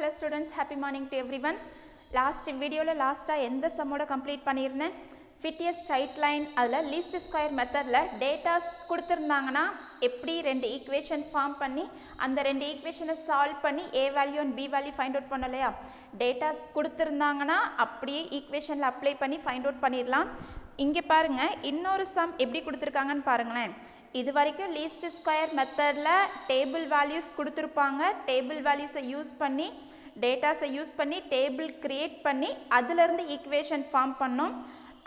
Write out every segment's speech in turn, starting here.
Hello students, happy morning to everyone. Last video la last எந்த சம்மோட complete பண்ணியிருந்தேன் ஃபிட்டியஸ் straight line அதில் least square மெத்தடில் datas கொடுத்துருந்தாங்கன்னா எப்படி ரெண்டு ஈக்குவேஷன் ஃபார்ம் பண்ணி அந்த ரெண்டு ஈக்குவேஷனை சால்வ் பண்ணி A value and B value find out பண்ணலையா டேட்டாஸ் கொடுத்துருந்தாங்கன்னா அப்படியே ஈக்குவேஷனில் அப்ளை பண்ணி ஃபைண்ட் அவுட் பண்ணிடலாம். இங்கே பாருங்கள் இன்னொரு சம் எப்படி கொடுத்துருக்காங்கன்னு பாருங்களேன். இது வரைக்கும் லீஸ்ட் ஸ்கொயர் மெத்தடில் டேபிள் வேல்யூஸ் கொடுத்துருப்பாங்க. டேபிள் வேல்யூஸை யூஸ் பண்ணி டேட்டாஸை யூஸ் பண்ணி டேபிள் க்ரியேட் பண்ணி அதிலிருந்து ஈக்குவேஷன் ஃபார்ம் பண்ணோம்.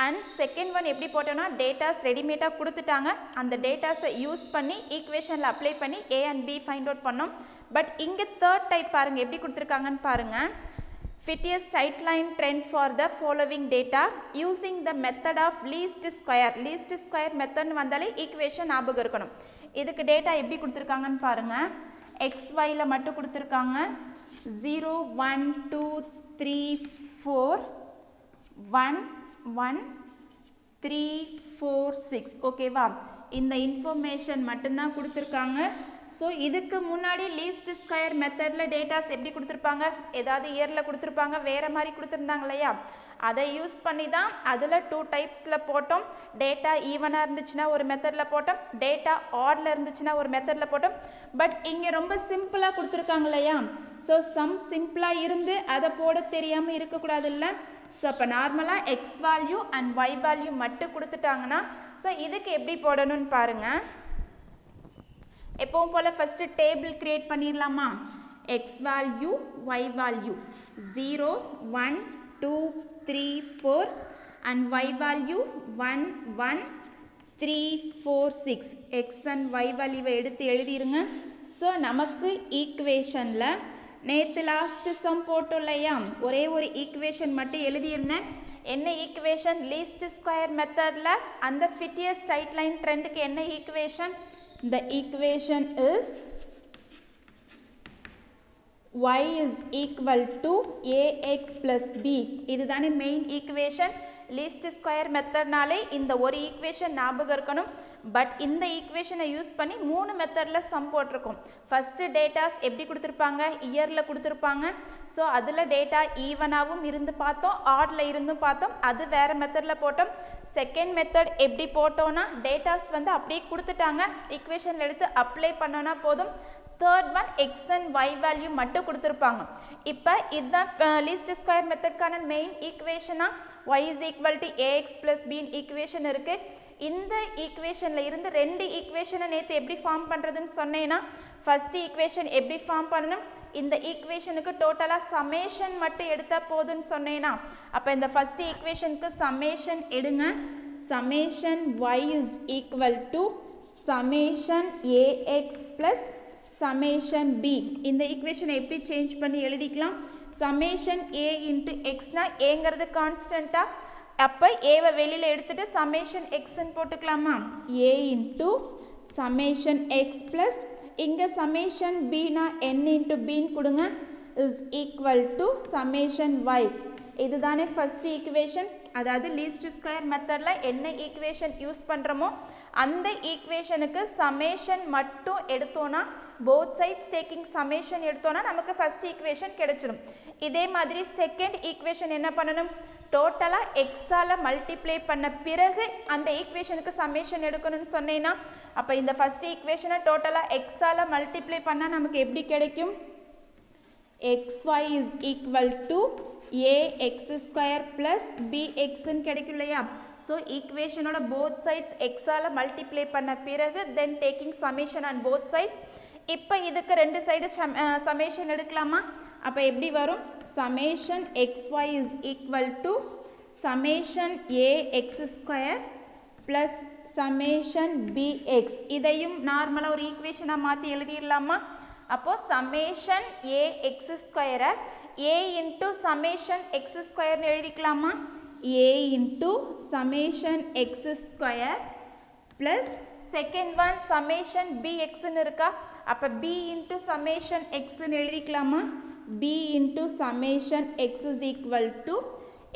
அண்ட் செகண்ட் ஒன் எப்படி போட்டோன்னா டேட்டாஸ் ரெடிமேடாக கொடுத்துட்டாங்க. அந்த டேட்டாஸை யூஸ் பண்ணி ஈக்குவேஷனில் அப்ளை பண்ணி A and B find out பண்ணோம். பட் இங்கே தேர்ட் டைப் பாருங்கள் எப்படி கொடுத்துருக்காங்கன்னு பாருங்கள். Fittest straight line trend for the following data using the method of least square. Least square method வந்தாலே equation ஞாபகம் இருக்கணும். இதுக்கு டேட்டா எப்படி கொடுத்துருக்காங்கன்னு பாருங்க. xyல மட்டும் கொடுத்துருக்காங்க 0 1 2 3 4 1 1 3 4 6 ஓகேவா. இந்த இன்ஃபர்மேஷன் மட்டும்தான் கொடுத்துருக்காங்க. ஸோ இதுக்கு முன்னாடி லீஸ்ட் ஸ்கொயர் மெத்தடில் டேட்டாஸ் எப்படி கொடுத்துருப்பாங்க, ஏதாவது இயரில் கொடுத்துருப்பாங்க, வேறு மாதிரி கொடுத்துருந்தாங்க இல்லையா, அதை யூஸ் பண்ணி தான் அதில் 2 டைப்ஸில் போட்டோம். டேட்டா ஈவனாக இருந்துச்சுன்னா ஒரு மெத்தடில் போட்டோம், டேட்டா ஆடில் இருந்துச்சுன்னா ஒரு மெத்தடில் போட்டோம். பட் இங்கே ரொம்ப சிம்பிளாக கொடுத்துருக்காங்க இல்லையா. ஸோ சம் சிம்பிளாக இருந்து அதை போட தெரியாமல் இருக்கக்கூடாது இல்லை. ஸோ அப்போ நார்மலாக X value and Y value மட்டும் கொடுத்துட்டாங்கன்னா ஸோ இதுக்கு எப்படி போடணும்னு பாருங்கள். எப்பவும் போல் ஃபஸ்ட்டு டேபிள் க்ரியேட் பண்ணிடலாமா. X value Y value 0 1 2 3 4 and Y value 1 1 3 4 6 X and Y வேல்யூவை எடுத்து எழுதிருங்க. ஸோ நமக்கு ஈக்குவேஷனில் நேற்று லாஸ்ட்டு சம் போட்டோம் இல்லையா, ஒரே ஒரு ஈக்குவேஷன் மட்டும் எழுதியிருந்தேன். என்ன ஈக்குவேஷன், லீஸ்ட் ஸ்கொயர் மெத்தடில் அந்த ஃபிட்டியஸ் ஸ்ட்ரைட் லைன் ட்ரெண்டுக்கு என்ன equation, the equation is y is equal to ax plus b. இதுதானே மெயின் ஈக்குவேஷன். லீஸ்ட் ஸ்கொயர் மெத்தட்னாலே இந்த ஒரு ஈக்குவேஷன் ஞாபகம் இருக்கணும். பட் இந்த ஈக்குவேஷனை யூஸ் பண்ணி 3 மெத்தடில் சம் போட்டிருக்கோம். ஃபஸ்ட்டு டேட்டாஸ் எப்படி கொடுத்துருப்பாங்க, இயரில் கொடுத்துருப்பாங்க. ஸோ அதில் டேட்டா ஈவனாகவும் இருந்து பார்த்தோம், ஆடில் இருந்தும் பார்த்தோம், அது வேறு மெத்தடில் போட்டோம். செகண்ட் மெத்தட் எப்படி போட்டோன்னா டேட்டாஸ் வந்து அப்படியே கொடுத்துட்டாங்க, ஈக்குவேஷனில் எடுத்து அப்ளை பண்ணோன்னா போதும். Third one X and Y value மட்டும் கொடுத்துருப்பாங்க. இப்போ இதுதான் லீஸ்ட் ஸ்கொயர் மெத்தட்கான மெயின் ஈக்குவேஷனாக y is equal to ax plus b equation இருக்குது. இந்த ஈக்குவேஷனில் இருந்து 2 ஈக்குவேஷனை நேற்று எப்படி ஃபார்ம் பண்ணுறதுன்னு சொன்னேன்னா ஃபஸ்ட்டு ஈக்குவேஷன் எப்படி ஃபார்ம் பண்ணணும், இந்த ஈக்குவேஷனுக்கு டோட்டலாக சமேஷன் மட்டும் எடுத்தால் போதுன்னு சொன்னேன்னா அப்போ இந்த ஃபஸ்ட்டு ஈக்குவேஷனுக்கு சமேஷன் எடுங்க. Summation y is equal to summation ax plus summation b. இந்த ஈக்குவேஷனை எப்படி சேஞ்ச் பண்ணி எழுதிக்கலாம், சமேஷன் a இன்ட்டு எக்ஸ்னா ஏங்கிறது கான்ஸ்டண்ட்டாக, அப்போ ஏவை வெளியில் எடுத்துகிட்டு சமேஷன் எக்ஸ்ன்னு போட்டுக்கலாமா. a into summation X plus இங்கே சமேஷன் பினா n இன்ட்டு பின்னு கொடுங்க is equal to summation Y. இதுதானே ஃபஸ்ட்டு ஈக்குவேஷன். அதாவது லீஸ்ட் ஸ்கொயர் மெத்தடில் என்ன ஈக்குவேஷன் யூஸ் பண்ணுறோமோ அந்த ஈக்குவேஷனுக்கு சமேஷன் மட்டும் எடுத்தோன்னா போத் சைட்ஸ் டேக்கிங் சமேஷன் எடுத்தோன்னா நமக்கு ஃபஸ்ட் ஈக்குவேஷன் கிடைச்சிடும். இதே மாதிரி செகண்ட் ஈக்குவேஷன் என்ன பண்ணணும், டோட்டலாக எக்ஸால் மல்டிப்ளை பண்ண பிறகு அந்த ஈக்குவேஷனுக்கு சமேஷன் எடுக்கணும்னு சொன்னேன்னா அப்போ இந்த ஃபஸ்ட் ஈக்குவேஷனை டோட்டலாக எக்ஸால் மல்டிப்ளை பண்ணால் நமக்கு எப்படி கிடைக்கும், xy is equal to ax square plus bxன்னு கிடைக்கும் இல்லையா. ஸோ ஈக்குவேஷனோட போத் சைட்ஸ் எக்ஸால் மல்டிப்ளை பண்ண பிறகு then taking summation on both sides. இப்போ இதுக்கு 2 சைடு சமேஷன் எடுக்கலாமா. அப்போ எப்படி வரும், summation xy is equal to summation ax square plus summation bx. இதையும் நார்மலாக ஒரு ஈக்குவேஷனாக மாற்றி எழுதிடலாமா. அப்போது சமேஷன் ax ஸ்கொயரை a இன்ட்டு சமேஷன் எக்ஸ் ஸ்கொயர்னு எழுதிக்கலாமா. a into summation X square plus second one summation bxன்னு இருக்கா, அப்போ b இன்ட்டு சமேஷன் எக்ஸ்ன்னு எழுதிக்கலாமா. b into summation X is equal to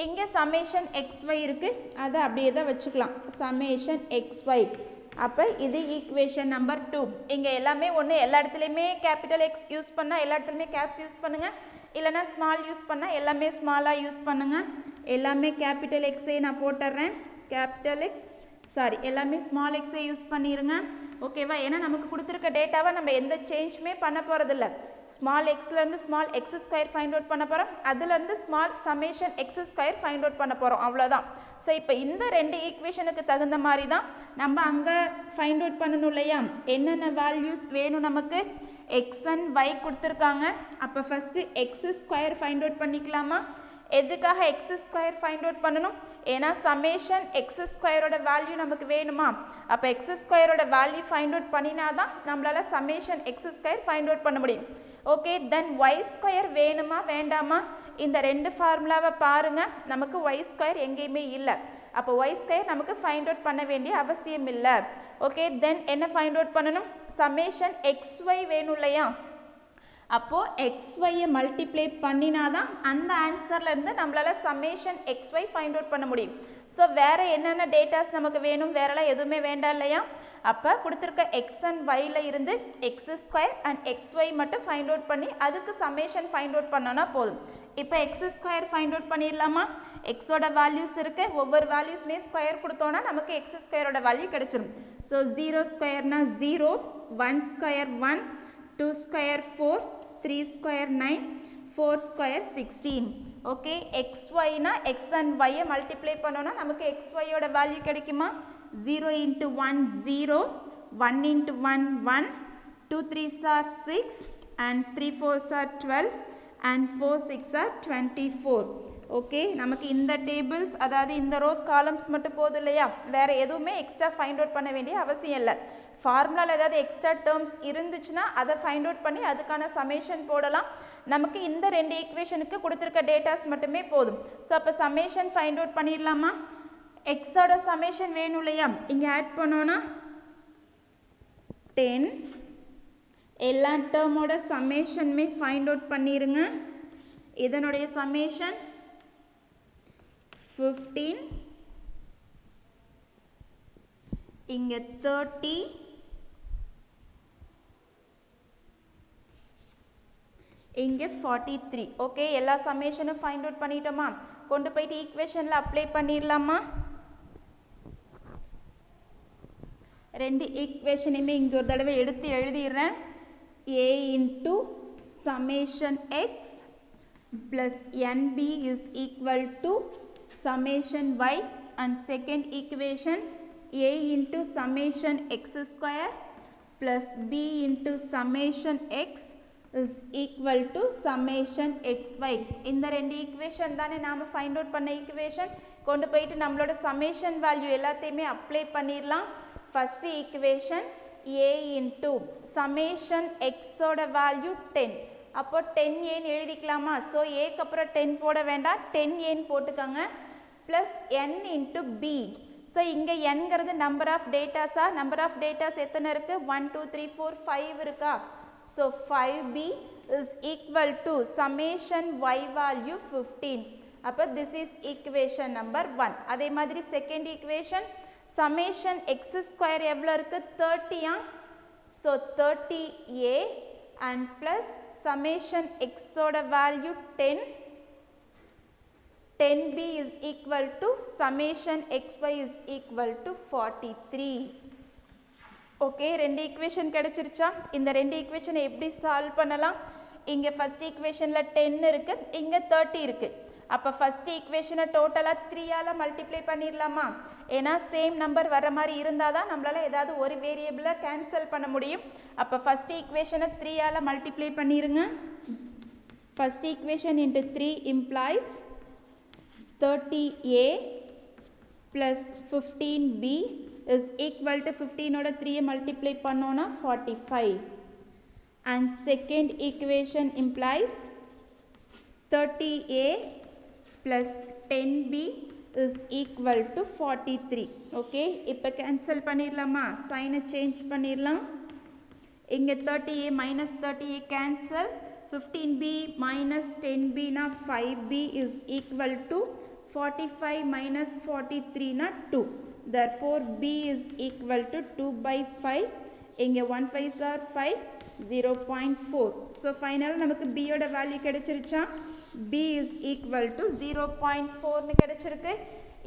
இங்கே சமேஷன் xy இருக்குது, அதை அப்படியே தான் வச்சுக்கலாம், சமேஷன் xy. அப்போ இது ஈக்குவேஷன் நம்பர் 2. இங்கே எல்லாமே ஒன்று, எல்லா இடத்துலையுமே கேபிட்டல் எக்ஸ் யூஸ் பண்ணால் எல்லா இடத்துலையுமே கேப்ஸ் யூஸ் பண்ணுங்கள், இல்லைனா ஸ்மால் யூஸ் பண்ணால் எல்லாமே ஸ்மாலாக யூஸ் பண்ணுங்கள். எல்லாமே கேபிட்டல் எக்ஸே நான் போட்டுடுறேன், கேபிட்டல் எக்ஸ் சாரி எல்லாமே ஸ்மால் எக்ஸே யூஸ் பண்ணிடுங்க. ஓகேவா? ஏன்னா நமக்கு கொடுத்துருக்க டேட்டாவை நம்ம எந்த சேஞ்சுமே பண்ண போகிறதில்ல. ஸ்மால் எக்ஸ்லேருந்து small X square find out பண்ண போகிறோம், அதுலேருந்து small summation X square find out பண்ண போகிறோம், அவ்வளோதான். ஸோ இப்போ இந்த ரெண்டு ஈக்குவேஷனுக்கு தகுந்த மாதிரி தான் நம்ம அங்கே ஃபைண்ட் அவுட் பண்ணணும் இல்லையா? என்னென்ன வேல்யூஸ் வேணும் நமக்கு? எக்ஸ் அண்ட் ஒய் கொடுத்துருக்காங்க. அப்போ first X square find out பண்ணிக்கலாமா? எதுக்காக எக்ஸ் ஸ்கொயர் ஃபைண்ட் அவுட் பண்ணணும்? ஏன்னா சமேஷன் எக்ஸ் ஸ்கொயரோட வேல்யூ நமக்கு வேணுமா? அப்போ எக்ஸ் ஸ்கொயரோட வேல்யூ ஃபைண்ட் அவுட் பண்ணினா தான் நம்மளால் summation X square find out பண்ண முடியும். ஓகே, தென் ஒய் ஸ்கொயர் வேணுமா வேண்டாமா? இந்த ரெண்டு ஃபார்முலாவை பாருங்கள், நமக்கு ஒய் ஸ்கொயர் எங்கேயுமே இல்லை. அப்போ ஒய் ஸ்கொயர் நமக்கு ஃபைண்ட் அவுட் பண்ண வேண்டிய அவசியம் இல்லை. ஓகே, தென் என்ன ஃபைண்ட் அவுட் பண்ணணும்? சமேஷன் எக்ஸ் ஒய் வேணும் இல்லையா? அப்போது எக்ஸ்ஒய்யை மல்டிப்ளை பண்ணினா தான் அந்த ஆன்சர்லேருந்து நம்மளால் சமேஷன் எக்ஸ்ஒய் ஃபைண்ட் அவுட் பண்ண முடியும். ஸோ வேறு என்னென்ன டேட்டாஸ் நமக்கு வேணும்? வேறெல்லாம் எதுவுமே வேண்டாம் இல்லையா? அப்போ கொடுத்துருக்க எக்ஸ் அண்ட் ஒய்யில் இருந்து எக்ஸ் ஸ்கொயர் அண்ட் எக்ஸ்ஒய் மட்டும் ஃபைண்ட் அவுட் பண்ணி அதுக்கு சமேஷன் ஃபைண்ட் அவுட் பண்ணோன்னா போதும். இப்போ எக்ஸ் ஸ்கொயர் ஃபைண்ட் அவுட் பண்ணிடலாமா? எக்ஸோட வேல்யூஸ் இருக்குது, ஒவ்வொரு வேல்யூஸ்மே ஸ்கொயர் கொடுத்தோன்னா நமக்கு எக்ஸ் ஸ்கொயரோட வேல்யூ கிடச்சிடும். ஸோ 0 ஸ்கொயர்னா 0, 1 square 1, 2 square 4, 3 square 9, 4 square 16. Okay, எக்ஸ்ஒய்னா எக்ஸ் அண்ட் ஒய்யை மல்டிப்ளை பண்ணோன்னா நமக்கு எக்ஸ்ஒய்யோட வேல்யூ கிடைக்குமா? 0 × 1 0, 1 × 1 1, 2 3s are 6 and 3 4s are 12 and 4 6 are 24. Okay, நமக்கு இந்த டேபிள்ஸ் அதாவது இந்த ரோஸ் காலம்ஸ் மட்டும் போதும் இல்லையா? வேறு எதுவுமே எக்ஸ்ட்ரா ஃபைண்ட் அவுட் பண்ண வேண்டிய அவசியம் இல்லை. ஃபார்முலாவில் ஏதாவது எக்ஸ்ட்ரா டேர்ம்ஸ் இருந்துச்சுன்னா அதை ஃபைண்ட் அவுட் பண்ணி அதுக்கான சமேஷன் போடலாம். நமக்கு இந்த ரெண்டு ஈக்குவேஷனுக்கு கொடுத்துருக்க டேட்டாஸ் மட்டுமே போதும். ஸோ அப்போ சமேஷன் ஃபைண்ட் அவுட் பண்ணிடலாமா? எக்ஸோட சமேஷன் வேணும் இல்லையா? இங்கே ஆட் பண்ணோன்னா 10, எல்லா டேர்மோட சமேஷனுமே ஃபைண்ட் அவுட் பண்ணிடுங்க. இதனுடைய சமேஷன் 15, இங்கே 30, இங்கே 43. ஓகே, எல்லா சமேஷனும் ஃபைண்ட் அவுட் பண்ணிட்டோமா? கொண்டு போயிட்டு ஈக்குவேஷனில் அப்ளை பண்ணிடலாமா? ரெண்டு ஈக்குவேஷனையுமே இங்கே ஒரு தடவை எடுத்து எழுதிடுறேன். a into summation x plus nb is equal to summation y, and second equation a into summation x square plus b into summation x is equal to summation xy. இந்த ரெண்டு ஈக்குவேஷன் தானே நாம் ஃபைண்ட் அவுட் பண்ண equation. கொண்டு போயிட்டு நம்மளோட summation value எல்லாத்தையுமே apply பண்ணிடலாம். First equation a into summation xோட வேல்யூ 10. அப்போ 10 ஏன்னு எழுதிக்கலாமா? ஸோ ஏக்கு அப்புறம் 10 போட வேண்டாம், 10 ஏன்னு போட்டுக்கோங்க. Plus n into b. So இங்கே nங்கிறது நம்பர் ஆஃப் டேட்டாஸா? நம்பர் ஆஃப் டேட்டாஸ் எத்தனை இருக்குது? 1 2 3 4 5 இருக்கா? So 5b is equal to summation y value 15. அப்போ this is equation number 1. அதே மாதிரி second equation summation x square எவ்வளோ இருக்குது? 30. So 30a and plus summation x ஓட value 10. 10b is equal to summation xy is equal to 43. Okay, ரெண்டு equation கிடைச்சிருச்சா? இந்த ரெண்டு ஈக்குவேஷனை எப்படி சால்வ் பண்ணலாம்? இங்கே ஃபர்ஸ்ட் ஈக்குவேஷனில் 10 இருக்குது, இங்கே 30 இருக்குது. அப்போ ஃபர்ஸ்ட் ஈக்குவேஷனை டோட்டலாக 3ஆல் மல்டிப்ளை பண்ணிடலாமா? ஏன்னா சேம் நம்பர் வர மாதிரி இருந்தால் தான் நம்மளால் ஏதாவது ஒரு வேரியபிளை கேன்சல் பண்ண முடியும். அப்போ ஃபர்ஸ்ட் ஈக்குவேஷனை 3ஆல் மல்டிப்ளை பண்ணிடுங்க. First equation into 3 implies 30a plus 15b is equal to 15 ஓட 3 multiply பண்ணோன்னா 45. And second equation implies 30a plus 10b is equal to 43. Okay, இப்போ cancel பண்ணிடலாமா? சைனை சேஞ்ச் பண்ணிடலாம். இங்கே 30a minus 30a cancel. 15b minus 10b na 5b is equal to 45 minus 43 na 2. therefore b is equal to 2 by 5 இங்கே 1 5s are 5 0.4 so final நமக்கு b யோட value கிடைச்சிருச்சா b is equal to 0.4 னு கிடைச்சிருக்கு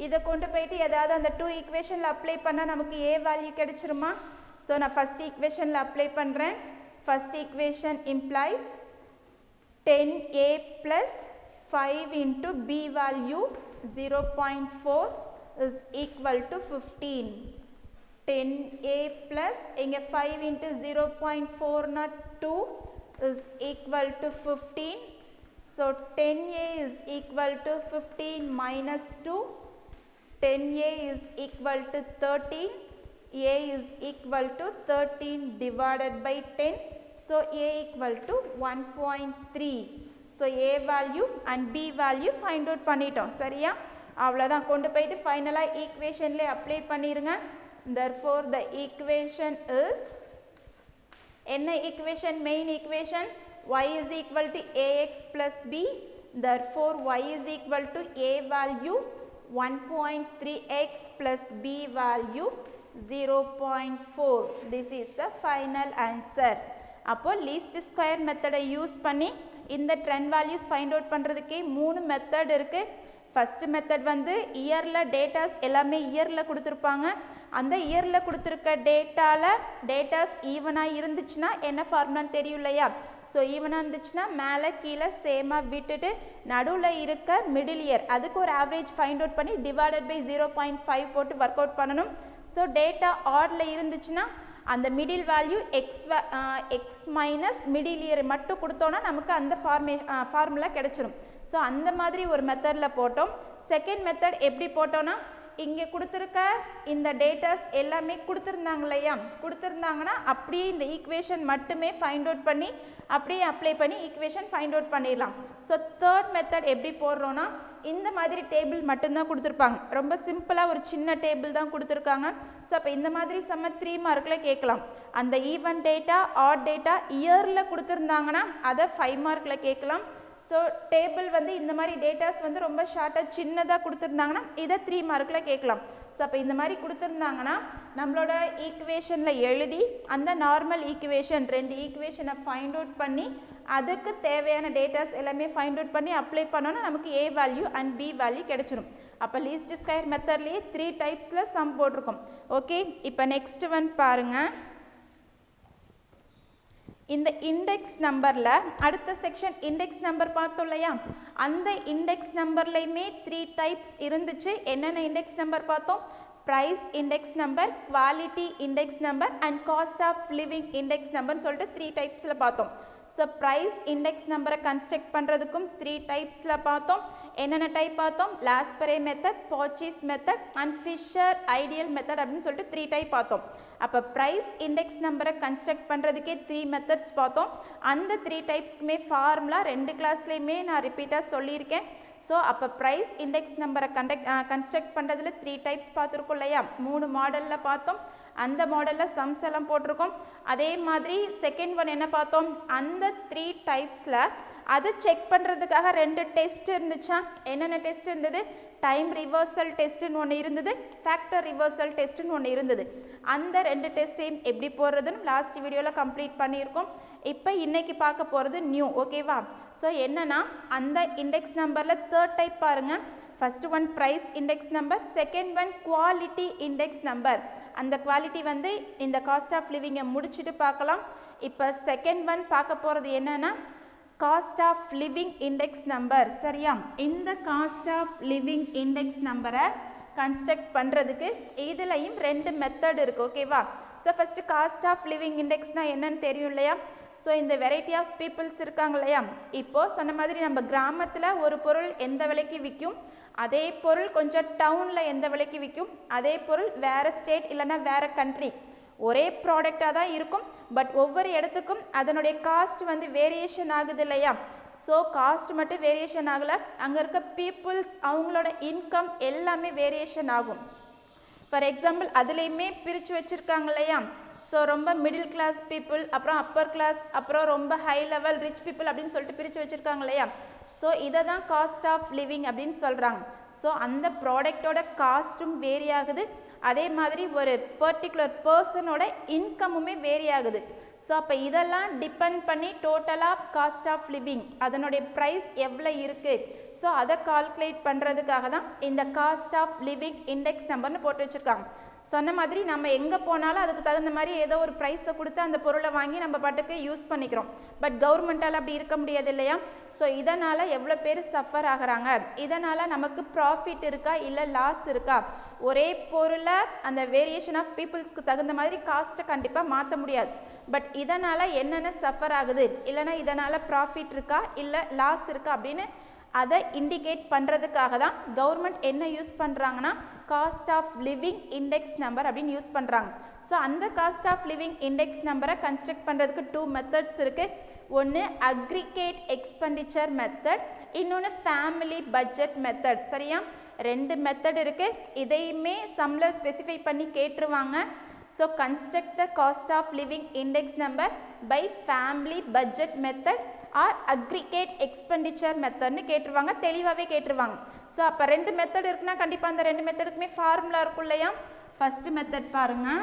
இத கொண்டு போய்ட்டு ஏதாவது அந்த 2 ஈக்குவேஷன்ல அப்ளை பண்ணா நமக்கு a வேல்யூ கிடைச்சிருமா so நான் first ஈக்குவேஷன்ல அப்ளை பண்றேன் first equation implies 10a plus 5 into b value 0.4 is equal to 15 10a plus இங்க 5 into 0.4 not 2 is equal to 15 so 10a is equal to 15 minus 2 10a is equal to 13 a is equal to 13 divided by 10 so a equal to 1.3 so a value and b value find out பண்ணிட்டோம் சரியா அவ்வளவுதான் கொண்டு போய்ட்டு ஃபைனலா ஈக்குவேஷன்ல apply பண்ணிருங்க therefore the equation is என்ன equation main equation y is equal to ax plus b therefore y is equal to a value 1.3x plus b value 0.4 this is the final answer அப்போ least square method use பண்ணி இந்த trend values find out பண்றதுக்கே மூணு method இருக்கு first method வந்து இயர்ல datas எல்லாமே இயர்ல கொடுத்திருப்பாங்க அந்த இயர்ல கொடுத்திருக்க டேட்டாஸ் ஈவனா இருந்துச்சுனா என்ன ஃபார்முலான்னு தெரியும் இல்லையா சோ ஈவனா இருந்துச்சுனா மேலே கீழே சேமா விட்டுட்டு நடுவுல இருக்க மிடில் இயர் அதுக்கு ஒரு ஆவரேஜ் ஃபைண்ட் அவுட் பண்ணி டிவைடட் பை 0.5 போட்டு வர்க் அவுட் பண்ணனும் சோ டேட்டா ஆட்ல இருந்துச்சுனா அந்த middle value x minus middle year மட்டும் கொடுத்தோம்னா நமக்கு அந்த ஃபார்முலா கிடைச்சிரும் சோ அந்த மாதிரி ஒரு மெத்தட்ல போட்டோம் செகண்ட் மெத்தட் எப்படி போட்டோம்னா இங்க கொடுத்திருக்க இந்த டேட்டாஸ் எல்லாமே கொடுத்திருந்தாங்கன்னா அப்படியே இந்த ஈக்குவேஷன் மட்டுமே ஃபைண்ட் அவுட் பண்ணி அப்படியே அப்ளை பண்ணி ஈக்குவேஷன் ஃபைண்ட் அவுட் பண்ணிடலாம் சோ தேர்ட் மெத்தட் எப்படி போடுறோம்னா இந்த மாதிரி டேபிள் மட்டும் தான் கொடுத்திருப்பாங்க ரொம்ப சிம்பிளா ஒரு சின்ன டேபிள் தான் கொடுத்திருக்காங்க சோ அப்ப இந்த மாதிரி சம 3 மார்க்ல கேட்கலாம் அந்த ஈவன் டேட்டா ஆட் டேட்டா இயர்ல கொடுத்திருந்தாங்கன்னா அத 5 மார்க்ல கேட்கலாம் so table வந்து இந்த மாதிரி டேட்டாஸ் வந்து ரொம்ப ஷார்ட்டா சின்னதா கொடுத்திருந்தாங்கன்னா இத 3 மார்க்ல கேட்கலாம் சோ அப்ப இந்த மாதிரி கொடுத்திருந்தாங்கன்னா நம்மளோட ஈக்குவேஷன்ல எழுதி அந்த நார்மல் ஈக்குவேஷன் ரெண்டு ஈக்குவேஷனை ஃபைண்ட் அவுட் பண்ணி அதுக்கு தேவையான டேட்டாஸ் எல்லாமே ஃபைண்ட் அவுட் பண்ணி அப்ளை பண்ணோம்னா நமக்கு a value and b value கிடைச்சிரும் அப்ப லீஸ்ட் ஸ்கொயர் மெத்தட்லயே 3 டைப்ஸ்ல சம் போட்டுருக்கோம் ஓகே இப்போ நெக்ஸ்ட் ஒன் பாருங்க இந்த இண்டெக்ஸ் நம்பர்ல அடுத்த செக்ஷன் இண்டெக்ஸ் நம்பர் பார்த்தோம் இல்லையா அந்த இண்டெக்ஸ் நம்பர்லயுமே 3 டைப்ஸ் இருந்துச்சு என்னென்ன இண்டெக்ஸ் நம்பர் பார்த்தோம் price index number quality index number and cost of living index நம்பர்னு சொல்லிட்டு 3 டைப்ஸ்ல பார்த்தோம் சோ பிரைஸ் இண்டெக்ஸ் நம்பரை கன்ஸ்ட்ரக்ட் பண்றதுக்கும் 3 டைப்ஸ்ல பார்த்தோம் என்னென்ன டைப் பார்த்தோம் லாஸ்பரே மெத்தட் பர்ச்சேஸ் method and Fisher ideal method அப்படினு சொல்லிட்டு 3 டைப் பார்த்தோம் அப்ப பிரைஸ் இண்டெக்ஸ் நம்பரை கன்ஸ்ட்ரக்ட் பண்றதுக்கே 3 மெத்தட்ஸ் பார்த்தோம் அந்த 3 டைப்ஸ்க்குமே ஃபார்முலா ரெண்டு கிளாஸ்லயுமே நான் ரிப்பீட்டா சொல்லியிருக்கேன் சோ அப்ப பிரைஸ் இண்டெக்ஸ் நம்பரை கன்ஸ்ட்ரக்ட் பண்றதுல 3 டைப்ஸ் பார்த்திருக்கோம் இல்லையா 3 மாடல்ல பார்த்தோம் அந்த மாடல்ல சம்ஸ் எல்லாம் போட்டுருக்கோம் அதே மாதிரி செகண்ட் ஒன் என்ன பார்த்தோம் அந்த 3 டைப்ஸ்ல அது செக் பண்றதுக்காக ரெண்டு டெஸ்ட் இருந்துச்சா என்னென்ன டெஸ்ட் இருந்தது டைம் ரிவர்சல் டெஸ்ட்னு ஒன்னு இருந்தது ஃபேக்டர் ரிவர்சல் டெஸ்ட்னு ஒன்னு இருந்தது அந்த ரெண்டு டெஸ்டையும் எப்படி போறதுன்னு லாஸ்ட் வீடியோல கம்ப்ளீட் பண்ணியிருக்கோம் இப்போ இன்னைக்கு பார்க்க போறது நியூ ஓகேவா சோ என்னன்னா அந்த இண்டெக்ஸ் நம்பர்ல தேர்ட் டைப் பாருங்க first one price index number second one quality index number அந்த குவாலிட்டி வந்து இந்த காஸ்ட் ஆஃப் லிவிங்கை முடிச்சிட்டு பார்க்கலாம் இப்போ செகண்ட் ஒன் பார்க்க போறது என்னன்னா cost of living index number சரியா இந்த காஸ்ட் ஆஃப் லிவிங் இண்டெக்ஸ் நம்பரை கன்ஸ்ட்ரக்ட் பண்றதுக்கு இதுலயும் ரெண்டு மெத்தட் இருக்கு ஓகேவா so first cost of living இண்டெக்ஸ்னா என்னன்னு தெரியும் இல்லையா சோ இந்த வெரைட்டி ஆஃப் பீப்புள்ஸ் இருக்காங்க இல்லையா இப்போ சொன்ன மாதிரி நம்ம கிராமத்துல ஒரு பொருள் எந்த விலைக்கு விற்கும் அதே பொருள் கொஞ்சம் டவுன்ல எந்த விலைக்கு விற்கும் அதே பொருள் வேற ஸ்டேட் இல்லனா வேற கண்ட்ரி ஒரே ப்ராடக்ட்டா தான் இருக்கும் பட் ஒவ்வொரு இடத்துக்கும் அதனுடைய காஸ்ட் வந்து வேரியேஷன் ஆகுது இல்லையா சோ காஸ்ட் மட்டும் வேரியேஷன் ஆகல அங்க இருக்க பீப்புள்ஸ் அவங்களோட இன்கம் எல்லாமே வேரியேஷன் ஆகும் ஃபார் எக்ஸாம்பிள் அதுலயுமே பிரிச்சு வச்சிருக்காங்க இல்லையா சோ ரொம்ப மிடில் கிளாஸ் பீப்புள் அப்புறம் அப்பர் கிளாஸ் அப்புறம் ரொம்ப ஹை லெவல் ரிச் பீப்புள் அப்படின்னு சொல்லிட்டு பிரிச்சு வச்சிருக்காங்க இல்லையா சோ இத தான் காஸ்ட் ஆஃப் லிவிங் அப்படின்னு சொல்றாங்க சோ அந்த ப்ராடக்ட்டோட காஸ்டும் வேரி ஆகுது அதே மாதிரி ஒரு பர்டிகுலர் பர்சனோட இன்கமுமே வேரி ஆகுது. ஸோ அப்போ இதெல்லாம் டிபெண்ட் பண்ணி டோட்டலாக காஸ்ட் ஆஃப் லிவிங் அதனுடைய ப்ரைஸ் எவ்வளோ இருக்குது, ஸோ அதை கால்குலேட் பண்ணுறதுக்காக தான் இந்த காஸ்ட் ஆஃப் லிவிங் இண்டெக்ஸ் நம்பர்னு போட்டு வச்சுருக்காங்க. சொன்ன மாதிரி நம்ம எங்கே போனாலும் அதுக்கு தகுந்த மாதிரி ஏதோ ஒரு ப்ரைஸை கொடுத்து அந்த பொருளை வாங்கி நம்ம பாட்டுக்கு யூஸ் பண்ணிக்கிறோம். பட் கவர்மெண்ட்டால் அப்படி இருக்க முடியாது இல்லையா? ஸோ இதனால் எவ்வளோ பேர் சஃபர் ஆகிறாங்க, இதனால் நமக்கு ப்ராஃபிட் இருக்கா இல்லை லாஸ் இருக்கா, ஒரே பொருளை அந்த வேரியேஷன் ஆஃப் பீப்புள்ஸ்க்கு தகுந்த மாதிரி காஸ்ட்டை கண்டிப்பாக மாற்ற முடியாது. பட் இதனால் என்னென்ன சஃபர் ஆகுது, இல்லைனா இதனால் ப்ராஃபிட் இருக்கா இல்லை லாஸ் இருக்கா அப்படின்னு அதை இண்டிகேட் பண்ணுறதுக்காக தான் கவர்மெண்ட் என்ன யூஸ் பண்ணுறாங்கன்னா cost of living index number அப்படின்னு யூஸ் பண்ணுறாங்க. ஸோ அந்த காஸ்ட் ஆஃப் லிவிங் இண்டெக்ஸ் நம்பரை கன்ஸ்ட்ரக்ட் பண்ணுறதுக்கு 2 மெத்தட்ஸ் இருக்குது. ஒன்று அக்ரிகேட் எக்ஸ்பெண்டிச்சர் மெத்தட், இன்னொன்று ஃபேமிலி பட்ஜெட் மெத்தட். சரியா? 2 மெத்தட் இருக்குது. இதையுமே சம்மில் ஸ்பெசிஃபை பண்ணி கேட்டுருவாங்க. So construct the cost of living index number by family budget method or aggregate expenditure மெத்தட்னு கேட்டுருவாங்க, தெளிவாகவே கேட்டுருவாங்க. ஸோ அப்போ 2 மெத்தட் இருக்குன்னா கண்டிப்பாக அந்த 2 மெத்தடுக்குமே ஃபார்முலா இருக்கும் இல்லையா? ஃபர்ஸ்ட் மெத்தட் பாருங்கள்.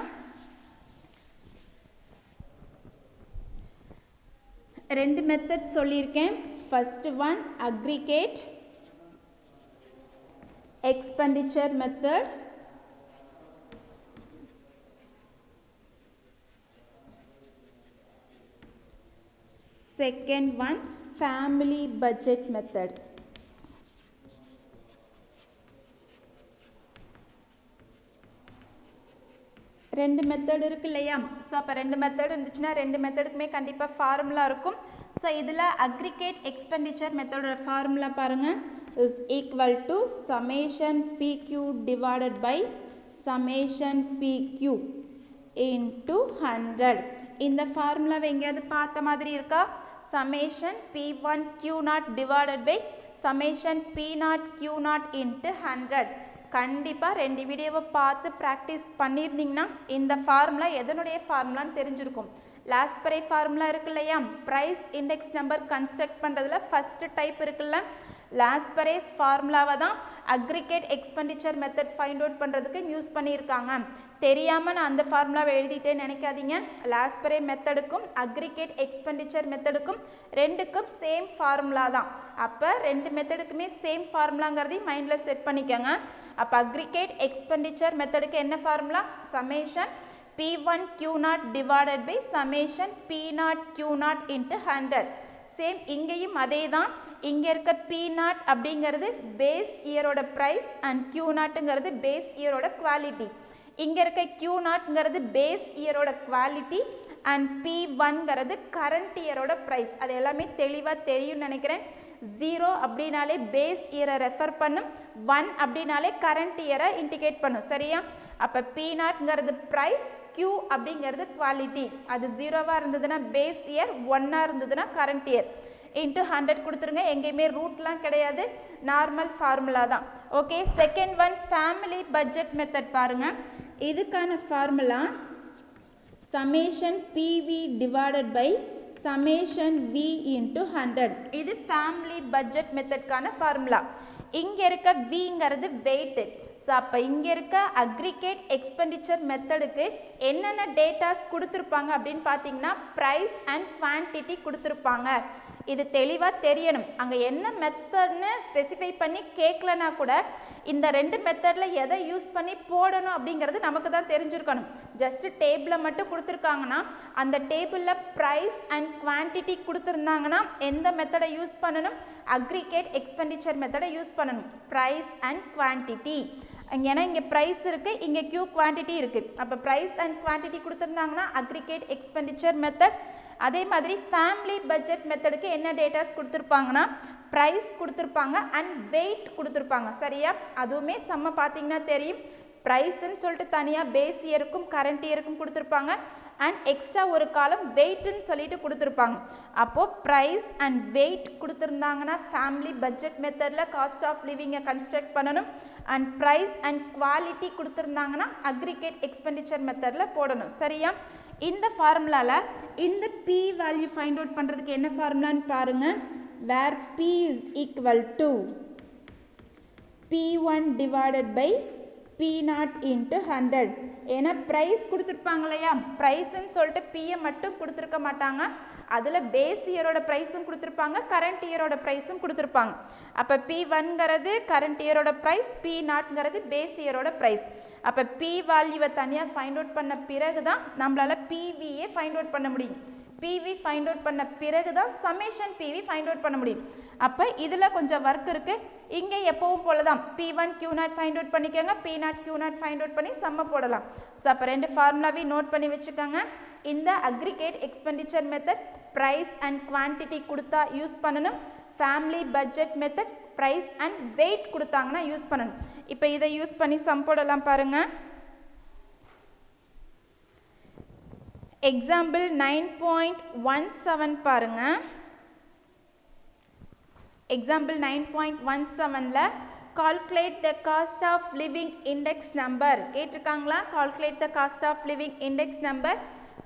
2 மெத்தட் சொல்லியிருக்கேன். First one aggregate expenditure method, second one family budget method. ரெண்டு மெத்தட் இருக்கு இல்லையா? ஸோ அப்போ 2 மெத்தட் இருந்துச்சுன்னா 2 மெத்தடுக்குமே கண்டிப்பாக ஃபார்முலா இருக்கும். ஸோ இதில் அக்ரிகேட் எக்ஸ்பெண்டிச்சர் மெத்தடோட ஃபார்முலா பாருங்கள், is equal to summation P Q divided by summation P Q into 100. இந்த ஃபார்முலாவை எங்கேயாவது பார்த்த மாதிரி இருக்கா? summation P1 Q0 divided by summation P0 Q0 into 100. கண்டிப்பாக 2 வீடியோவை பார்த்து ப்ராக்டிஸ் பண்ணியிருந்தீங்கன்னா இந்த ஃபார்முலா எதனுடைய ஃபார்முலான்னு தெரிஞ்சிருக்கும். லாஸ்பரே ஃபார்முலா இருக்கு இல்லையா? ப்ரைஸ் இண்டெக்ஸ் நம்பர் கன்ஸ்ட்ரக்ட் பண்ணுறதுல ஃபஸ்ட்டு டைப் இருக்குல்ல, லாஸ்பரேஸ் ஃபார்முலாவை தான் aggregate expenditure method find out பண்ணுறதுக்கு யூஸ் பண்ணியிருக்காங்க. தெரியாமல் நான் அந்த ஃபார்முலாவை எழுதிட்டேன்னு நினைக்காதீங்க. லாஸ்பரே மெத்தடுக்கும் அக்ரிகேட் எக்ஸ்பெண்டிச்சர் மெத்தடுக்கும் 2க்கும் சேம் ஃபார்முலா தான். அப்போ 2 மெத்தடுக்குமே சேம் ஃபார்முலாங்கிறதையும் மைண்டில் செட் பண்ணிக்கோங்க. அப்போ அக்ரிகேட் எக்ஸ்பெண்டிச்சர் மெத்தடுக்கு என்ன formula? Summation P1 Q0 divided by summation P0 Q0 into 100. Same இங்கேயும் அதே தான். இங்கே இருக்க P0 அப்படிங்கிறது பேஸ் இயரோட ப்ரைஸ் அண்ட் Q0ங்கிறது பேஸ் இயரோட குவாலிட்டி. இங்கே இருக்க Q0ங்கிறது பேஸ் இயரோட குவாலிட்டி அண்ட் P1ங்கிறது கரண்ட் இயரோட ப்ரைஸ். அது எல்லாமே தெளிவாக தெரியும்னு நினைக்கிறேன். 0 அப்படின்னாலே பேஸ் இயரை ரெஃபர் பண்ணும், 1 அப்படின்னாலே கரண்ட் இயரை இண்டிகேட் பண்ணும். சரியா? அப்போ P0ங்கிறது ப்ரைஸ், Q அப்படிங்கிறது குவாலிட்டி. அது 0வாக இருந்ததுன்னா பேஸ் இயர், 1ஆக இருந்ததுன்னா கரண்ட் இயர். இன்ட்டு 100 கொடுத்துருங்க. எங்கேயுமே ரூட்லாம் கிடையாது, நார்மல் ஃபார்முலா தான். Okay, second one family budget method பாருங்கள். இதுக்கான formula summation PV divided by summation V into 100. இது ஃபேமிலி பட்ஜெட் மெத்தட்கான ஃபார்முலா. இங்கே இருக்க Vங்கிறது வெயிட்டு. ஸோ அப்போ இங்கே இருக்க அக்ரிகேட் எக்ஸ்பெண்டிச்சர் மெத்தடுக்கு என்னென்ன டேட்டாஸ் கொடுத்துருப்பாங்க அப்படின்னு பார்த்தீங்கன்னா ப்ரைஸ் அண்ட் குவான்டிட்டி கொடுத்துருப்பாங்க. இது தெளிவாக தெரியணும். அங்கே என்ன மெத்தட்னு ஸ்பெசிஃபை பண்ணி கேட்கலனா கூட இந்த 2 மெத்தடில் எதை யூஸ் பண்ணி போடணும் அப்படிங்கிறது நமக்கு தான் தெரிஞ்சிருக்கணும். ஜஸ்ட்டு டேபிளை மட்டும் கொடுத்துருக்காங்கன்னா அந்த டேபிளில் ப்ரைஸ் அண்ட் குவான்டிட்டி கொடுத்துருந்தாங்கன்னா எந்த மெத்தடை யூஸ் பண்ணணும்? அக்ரிகேட் எக்ஸ்பெண்டிச்சர் மெத்தடை யூஸ் பண்ணணும். Price and quantity. ஏன்னா இங்கே ப்ரைஸ் இருக்குது, இங்கே Q குவான்டிட்டி இருக்குது. அப்போ ப்ரைஸ் அண்ட் குவான்டிட்டி கொடுத்துருந்தாங்கன்னா அக்ரிகேட் எக்ஸ்பெண்டிச்சர் மெத்தட். அதே மாதிரி ஃபேமிலி பட்ஜெட் மெத்தடுக்கு என்ன டேட்டாஸ் கொடுத்துருப்பாங்கன்னா ப்ரைஸ் கொடுத்துருப்பாங்க அண்ட் வெயிட் கொடுத்துருப்பாங்க. சரியா? அதுவுமே செம்ம பார்த்தீங்கன்னா தெரியும். ப்ரைஸ்ன்னு சொல்லிட்டு தனியாக பேஸ் இயருக்கும் கரண்ட் இயருக்கும் கொடுத்துருப்பாங்க அண்ட் எக்ஸ்ட்ரா ஒரு காலம் வெயிட்டுன்னு சொல்லிட்டு கொடுத்துருப்பாங்க. அப்போது ப்ரைஸ் அண்ட் வெயிட் கொடுத்துருந்தாங்கன்னா ஃபேமிலி பட்ஜெட் மெத்தடில் காஸ்ட் ஆஃப் லிவிங்கை கன்ஸ்ட்ரக்ட் பண்ணணும். அண்ட் ப்ரைஸ் அண்ட் குவாலிட்டி கொடுத்துருந்தாங்கன்னா அக்ரிகேட் எக்ஸ்பெண்டிச்சர் மெத்தடில் போடணும். சரியா? இந்த ஃபார்முலாவில் இந்த P வேல்யூ ஃபைண்ட் அவுட் பண்ணுறதுக்கு என்ன ஃபார்முலான்னு பாருங்கள். Where P is equal to P1 divided by P naught into 100. ஏன்னா ப்ரைஸ் கொடுத்துருப்பாங்க இல்லையா, ப்ரைஸ்ன்னு சொல்லிட்டு பியை மட்டும் கொடுத்துருக்க மாட்டாங்க, அதில் பேஸ் இயரோட ப்ரைஸும் கொடுத்துருப்பாங்க, கரண்ட் இயரோட ப்ரைஸும் கொடுத்துருப்பாங்க. அப்போ P1ங்கிறது கரண்ட் இயரோட ப்ரைஸ், P0ங்கிறது பேஸ் இயரோட ப்ரைஸ். அப்போ P வேல்யூவை தனியாக ஃபைண்ட் அவுட் பண்ண பிறகு தான் நம்மளால் PVயை ஃபைண்ட் அவுட் பண்ண முடியும். PV ஃபைண்ட் அவுட் பண்ண பிறகு தான் சமேஷன் PV ஃபைண்ட் அவுட் பண்ண முடியும். அப்போ இதில் கொஞ்சம் ஒர்க் இருக்குது. இங்கே எப்பவும் போல தான் P1 Q0 ஃபைண்ட் அவுட் பண்ணிக்கோங்க, P0 Q0 ஃபைண்ட் அவுட் பண்ணி சம்ம போடலாம். ஸோ அப்போ ரெண்டு ஃபார்முலாவையும் நோட் பண்ணி வச்சுக்கோங்க. இந்த aggregate expenditure method price and quantity கொடுத்தா யூஸ் பண்ணணும். Family budget method price and weight கொடுத்தாங்கன்னா யூஸ் பண்ணணும். இப்போ இதை யூஸ் பண்ணி சம் போடலாம் பாருங்கள். எக்ஸாம்பிள் 9.17 பாருங்க. எக்ஸாம்பிள் 9.17ல calculate the cost of living index number கேட்டிருக்காங்களா? calculate the cost of living index number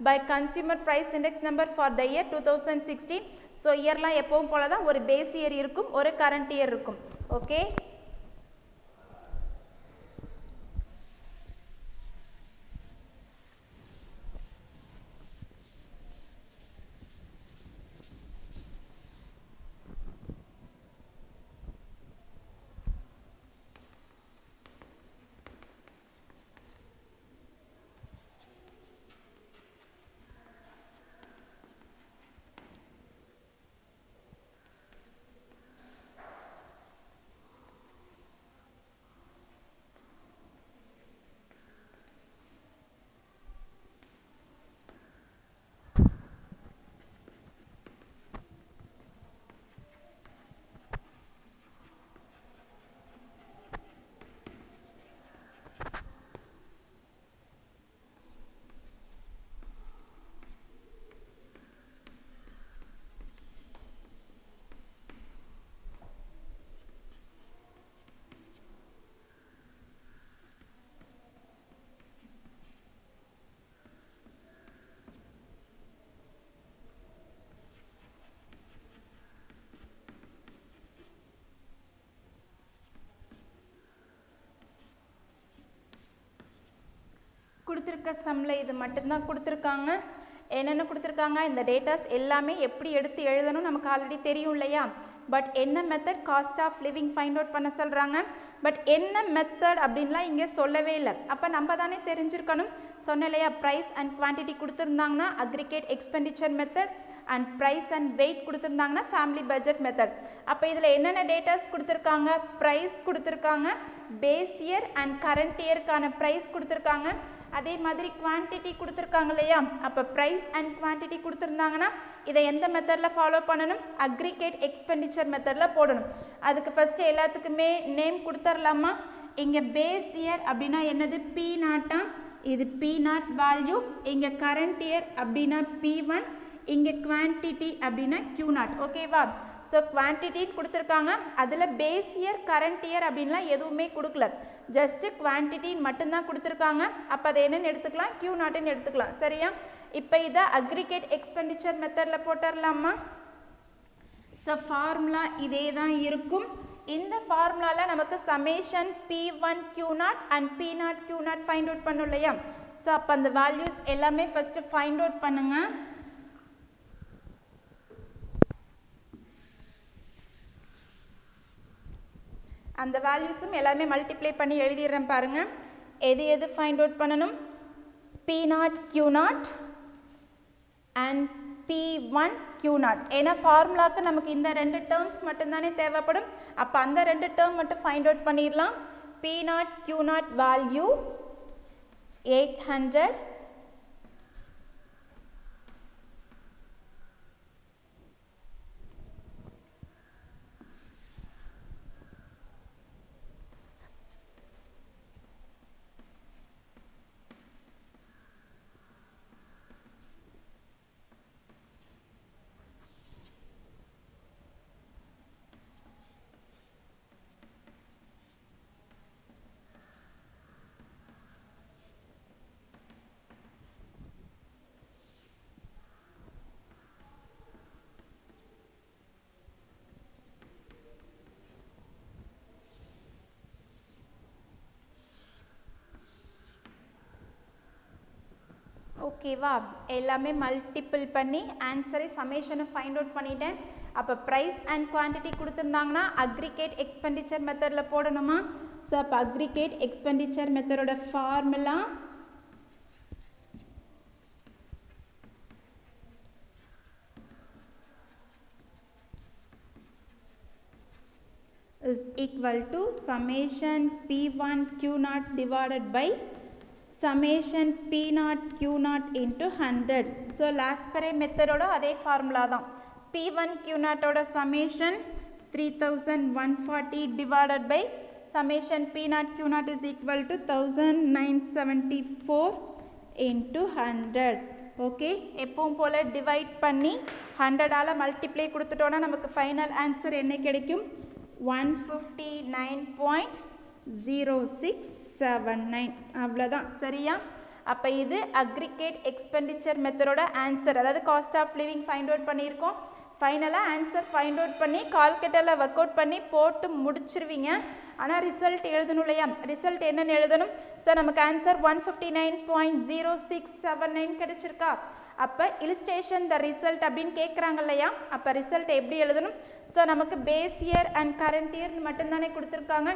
by consumer price index number for the year 2016. So இயர்லாம் எப்பவும் போல தான் ஒரு பேஸ் இயர் இருக்கும், ஒரு கரண்ட் இயர் இருக்கும். ஓகே, கொடுத்துருக்க சம்மில் இது மட்டும்தான் கொடுத்துருக்காங்க. என்னென்ன கொடுத்துருக்காங்க, இந்த டேட்டாஸ் எல்லாமே எப்படி எடுத்து எழுதணும் நமக்கு ஆல்ரெடி தெரியும் இல்லையா. பட் என்ன method cost of living find out பண்ண சொல்கிறாங்க. பட் என்ன மெத்தட் அப்படின்லாம் இங்கே சொல்லவே இல்லை. அப்போ நம்ம தானே தெரிஞ்சிருக்கணும். சொன்ன இல்லையா, ப்ரைஸ் அண்ட் குவான்டிட்டி கொடுத்துருந்தாங்கன்னா aggregate expenditure method and price and weight கொடுத்துருந்தாங்கன்னா ஃபேமிலி பட்ஜெட் மெத்தட். அப்போ இதில் என்னென்ன டேட்டாஸ் கொடுத்துருக்காங்க, ப்ரைஸ் கொடுத்துருக்காங்க, பேஸ் இயர் அண்ட் கரண்ட் இயருக்கான ப்ரைஸ் கொடுத்துருக்காங்க, அதே மாதிரி குவான்டிட்டி கொடுத்துருக்காங்க இல்லையா. அப்போ ப்ரைஸ் அண்ட் குவான்டிட்டி கொடுத்துருந்தாங்கன்னா இதை எந்த மெத்தடில் ஃபாலோ பண்ணணும், அக்ரிகேட் எக்ஸ்பெண்டிச்சர் மெத்தடில் போடணும். அதுக்கு ஃபஸ்ட்டு எல்லாத்துக்குமே நேம் கொடுத்துர்லாமா. இங்கே பேஸ் இயர் அப்படின்னா என்னது, P0, இது P0 வேல்யூ. இங்கே கரண்ட் இயர் அப்படின்னா P1, இங்கே குவான்டிட்டி அப்படின்னா Q0. ஓகேவா. ஸோ குவான்டிட்டின்னு கொடுத்துருக்காங்க, அதில் பேஸ் இயர் கரண்ட் இயர் அப்படின்லாம் எதுவுமே கொடுக்கல, ஜஸ்ட்டு குவான்டிட்டின்னு மட்டும்தான் கொடுத்துருக்காங்க. அப்போ அதை என்னென்னு எடுத்துக்கலாம், Q0ன்னு எடுத்துக்கலாம். சரியா. இப்போ இதை அக்ரிகேட் எக்ஸ்பெண்டிச்சர் மெத்தடில் போட்டுடலாமா. ஸோ ஃபார்முலா இதே தான் இருக்கும். இந்த ஃபார்முலாவில் நமக்கு summation P1 Q0 and P0 Q0 find out பண்ணும் இல்லையா. ஸோ அப்போ அந்த வேல்யூஸ் எல்லாமே ஃபஸ்ட்டு ஃபைண்ட் அவுட் பண்ணுங்கள். அந்த வேல்யூஸும் எல்லாமே மல்டிப்ளை பண்ணி எழுதிடுறேன் பாருங்கள். எது எது ஃபைண்ட் அவுட் பண்ணணும், P0 Q0 and P1 Q0. ஏன்னா ஃபார்முலாவுக்கு நமக்கு இந்த ரெண்டு டேர்ம்ஸ் மட்டும்தானே தேவைப்படும். அப்போ அந்த ரெண்டு டேர்ம் மட்டும் ஃபைண்ட் அவுட் பண்ணிடலாம். P0 Q0 வேல்யூ 800, ஓகேவா? எல்லாமே மல்டிபிள் பண்ணி ஆன்சரை சமேஷனை ஃபைண்ட் அவுட் பண்ணிட்டேன். அப்போ ப்ரைஸ் அண்ட் குவான்டிட்டி கொடுத்துருந்தாங்கன்னா அக்ரிகேட் எக்ஸ்பெண்டிச்சர் மெத்தடில் போடணுமா? ஸோ அப்போ அக்ரிகேட் எக்ஸ்பெண்டிச்சர் மெத்தடோட formula is equal to summation P1 Q0 divided by summation P0 Q0 into 100. So last pare method oda adhe formula da P1 Q0 oda summation 3140 divided by summation P0 Q0 is equal to 1974 into 100. Okay, எப்பவும் போல் divide பண்ணி 100ஆல் multiply கொடுத்துட்டோன்னா நமக்கு final answer என்ன கிடைக்கும்? 159.0679. அவ்வளோதான், சரியா? அப்போ இது aggregate expenditure மெத்தடோட ஆன்சர், அதாவது cost of living find out பண்ணியிருக்கோம். ஃபைனலாக ஆன்சர் ஃபைண்ட் அவுட் பண்ணி கால்குலேட்டரில் ஒர்க் அவுட் பண்ணி போட்டு முடிச்சிருவீங்க. ஆனால் ரிசல்ட் எழுதணும் இல்லையா? ரிசல்ட் என்னென்னு எழுதணும்? சார் நமக்கு ஆன்சர் 159.0679 கிடைச்சிருக்கா? அப்போ இலிஸ்ட்ரேஷன் த ரிசல்ட் அப்படின்னு கேட்குறாங்க இல்லையா? அப்போ ரிசல்ட் எப்படி எழுதணும்? ஸோ நமக்கு பேஸ் இயர் அண்ட் கரண்ட் இயர்னு மட்டும்தானே கொடுத்துருக்காங்க.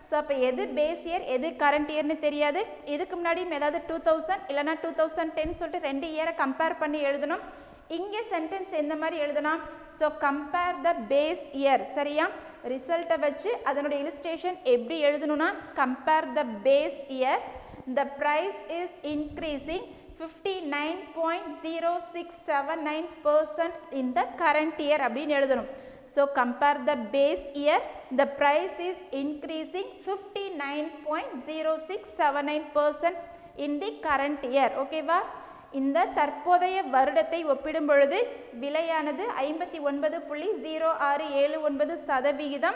ஸோ அப்போ எது பேஸ் இயர் எது கரண்ட் இயர்னு தெரியாது. இதுக்கு முன்னாடியும் ஏதாவது 2000 இல்லைனா 2010 சொல்லிட்டு 2 இயரை கம்பேர் பண்ணி எழுதணும். இங்கே சென்டென்ஸ் எந்த மாதிரி எழுதலாம்? So compare the base year, சரியா? ரிசல்ட்டை வச்சு அதனுடைய இலிஸ்ட்ரேஷன் எப்படி எழுதணும்னா compare the base year, the price is increasing 59.0679% in the current year அப்படின்னு எழுதணும். So compare the base year, the price is increasing 59.0679% in the current year. ஓகேவா? இந்த தற்போதைய வருடத்தை ஒப்பிடும் பொழுது விலையானது 59.0679%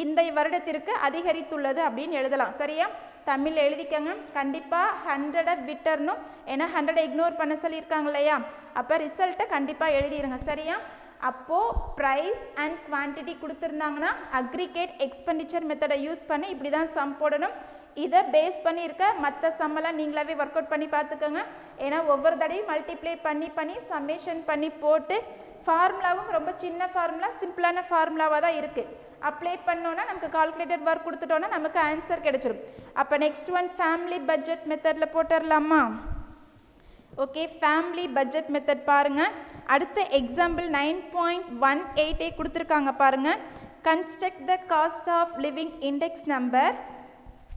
இந்த வருடத்திற்கு அதிகரித்துள்ளது அப்படின்னு எழுதலாம், சரியா? தமிழ் எழுதிக்கங்க. கண்டிப்பாக 100 விட்டரணும், ஏன்னா 100 இக்னோர் பண்ண சொல்லியிருக்காங்க இல்லையா? அப்போ ரிசல்ட்டை கண்டிப்பாக எழுதிடுங்க, சரியா? அப்போது ப்ரைஸ் அண்ட் குவான்டிட்டி கொடுத்துருந்தாங்கன்னா அக்ரிகேட் எக்ஸ்பெண்டிச்சர் மெத்தடை யூஸ் பண்ணி இப்படி தான் சம் போடணும். இதை பேஸ் பண்ணியிருக்க மற்ற சம்மெல்லாம் நீங்களாவே ஒர்க் அவுட் பண்ணி பார்த்துக்கோங்க. ஏன்னா ஒவ்வொரு தடவையும் மல்டிப்ளை பண்ணி சம்மேஷன் பண்ணி போட்டு ஃபார்முலாவும் ரொம்ப சின்ன ஃபார்முலா, சிம்பிளான ஃபார்முலாவாக தான் இருக்குது. அப்ளை பண்ணோன்னா நமக்கு கால்குலேட்டர் ஒர்க் கொடுத்துட்டோன்னா நமக்கு ஆன்சர் கிடைச்சிடும். அப்போ நெக்ஸ்ட் ஒன் ஃபேமிலி பட்ஜெட் மெத்தடில் போட்டுடலாமா? ஓகே, ஃபேமிலி பட்ஜெட் மெத்தட் பாருங்கள். அடுத்த எக்ஸாம்பிள் 9.18 கொடுத்துருக்காங்க பாருங்கள். Construct the cost of living index number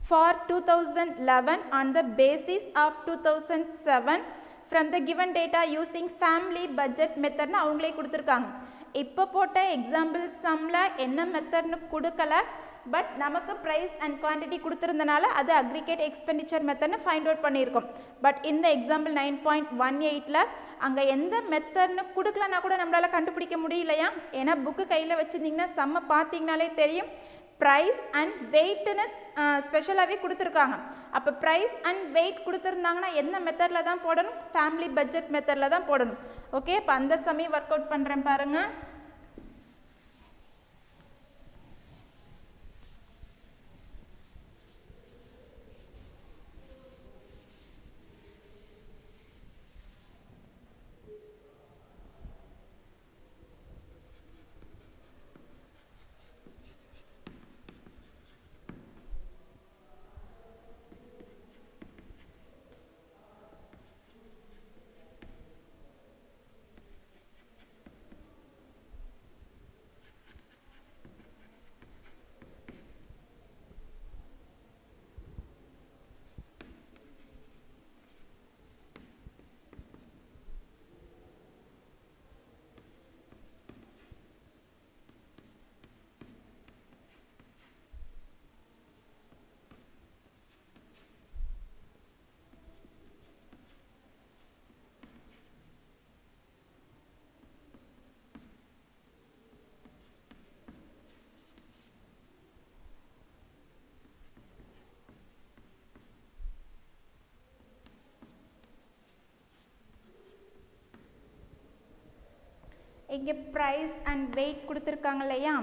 for 2011 on the basis of 2007 from the given data using family budget method னு அவங்களே கொடுத்துருக்காங்க. இப்போ போட்ட எக்ஸாம்பிள் சம்மில் என்ன மெத்தட்னு கொடுக்கல, பட் நமக்கு ப்ரைஸ் அண்ட் குவான்டிட்டி கொடுத்துருந்தனால அது அக்ரிகேட் எக்ஸ்பெண்டிச்சர் மெத்தட்னு ஃபைண்ட் அவுட் பண்ணியிருக்கோம். பட் இந்த எக்ஸாம்பிள் 9.18ல் அங்கே எந்த மெத்தட்னு கொடுக்கலன்னா கூட நம்மளால் கண்டுபிடிக்க முடியலையா? ஏன்னா புக்கு கையில் வச்சுருந்தீங்கன்னா சம்மை பார்த்தீங்கனாலே தெரியும். ப்ரைஸ் அண்ட் வெயிட்னு ஸ்பெஷலாகவே கொடுத்துருக்காங்க. அப்போ ப்ரைஸ் அண்ட் வெயிட் கொடுத்துருந்தாங்கன்னா எந்த மெத்தடில் தான் போடணும்? ஃபேமிலி பட்ஜெட் மெத்தடில் தான் போடணும். ஓகே, இப்போ அந்த சமயம் ஒர்க் அவுட் பண்ணுறேன் பாருங்கள். இங்கே ப்ரைஸ் அண்ட் வெயிட் கொடுத்துருக்காங்க இல்லையா?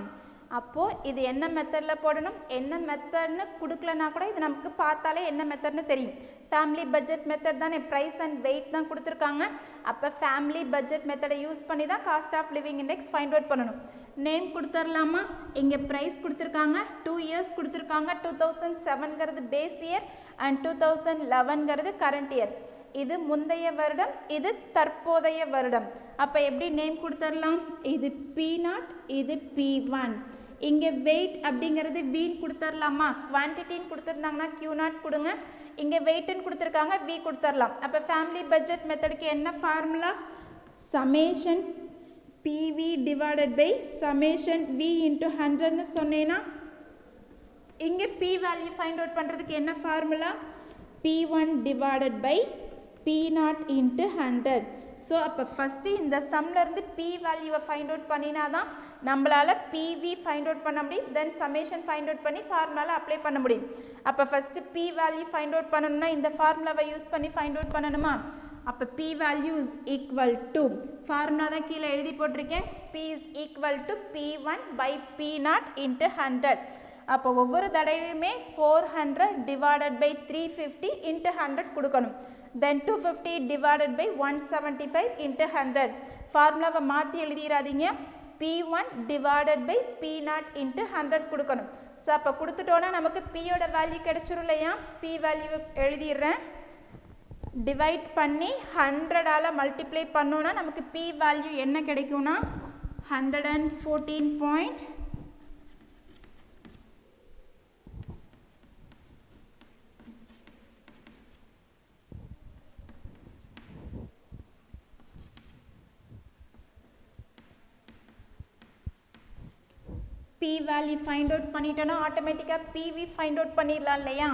அப்போது இது என்ன மெத்தடில் போடணும், என்ன மெத்தட்னு கொடுக்கலனா கூட இது நமக்கு பார்த்தாலே என்ன மெத்தட்னு தெரியும். ஃபேமிலி பட்ஜெட் மெத்தட் தானே, ப்ரைஸ் அண்ட் வெயிட் தான் கொடுத்துருக்காங்க. அப்போ ஃபேமிலி பட்ஜெட் மெத்தடை யூஸ் பண்ணி தான் cost of living index find out பண்ணணும். நேம் கொடுத்துடலாமா, இங்கே ப்ரைஸ் கொடுத்துருக்காங்க, 2 இயர்ஸ் கொடுத்துருக்காங்க. 2007ங்கிறது பேஸ் இயர் அண்ட் 2011ங்கிறது கரண்ட் இயர். இது முந்தைய வருடம், இது தற்போதைய வருடம். அப்போ எப்படி நேம் கொடுத்துடலாம், இது P0, இது P1. இங்கே வெயிட் அப்படிங்கிறது வீன் கொடுத்துடலாமா, குவான்டிட்டின்னு கொடுத்துருந்தாங்கன்னா Q0 கொடுங்க, இங்கே வெயிட்டுன்னு கொடுத்துருக்காங்க V கொடுத்துடலாம். அப்போ ஃபேமிலி பட்ஜெட் மெத்தடுக்கு என்ன formula, summation PV divided by summation V into 100ன்னு சொன்னேன்னா இங்கே P வேல்யூ ஃபைண்ட் அவுட் பண்ணுறதுக்கு என்ன formula, P1 divided by P0 into 100. So அப்போ ஃபஸ்ட்டு இந்த சம்லேருந்து P வேல்யூவை ஃபைண்ட் அவுட் பண்ணினா தான் நம்மளால் PV ஃபைண்ட் அவுட் பண்ண முடியும். தென் சமேஷன் ஃபைண்ட் அவுட் பண்ணி ஃபார்முலாவில் அப்ளை பண்ண முடியும். அப்போ first P value find out பண்ணணும்னா இந்த ஃபார்முலாவை யூஸ் பண்ணி ஃபைண்ட் அவுட் பண்ணணுமா. அப்போ P value is equal to, formula தான் கீழே எழுதி போட்டிருக்கேன், P is equal to P1 by P0 into 100. அப்போ ஒவ்வொரு தடவையுமே 400 டிவைடட் பை 350 இன்ட்டு 100 கொடுக்கணும். தென் 250 டிவைடட் பை 175 இன்ட்டு 100. ஃபார்முலாவை மாற்றி எழுதிடாதீங்க, P1 divided by P0 into 100 கொடுக்கணும். ஸோ அப்போ கொடுத்துட்டோன்னா நமக்கு Pயோட வேல்யூ கிடைச்சிரும் இல்லையா. P வேல்யூ எழுதிடுறேன், டிவைட் பண்ணி 100ஆல் மல்டிப்ளை பண்ணோன்னா நமக்கு P வேல்யூ என்ன கிடைக்கும்னா 114. P வேல்யூ ஃபைண்ட் அவுட் பண்ணிட்டோன்னா ஆட்டோமேட்டிக்காக PV ஃபைண்ட் அவுட் பண்ணிடலாம் இல்லையா.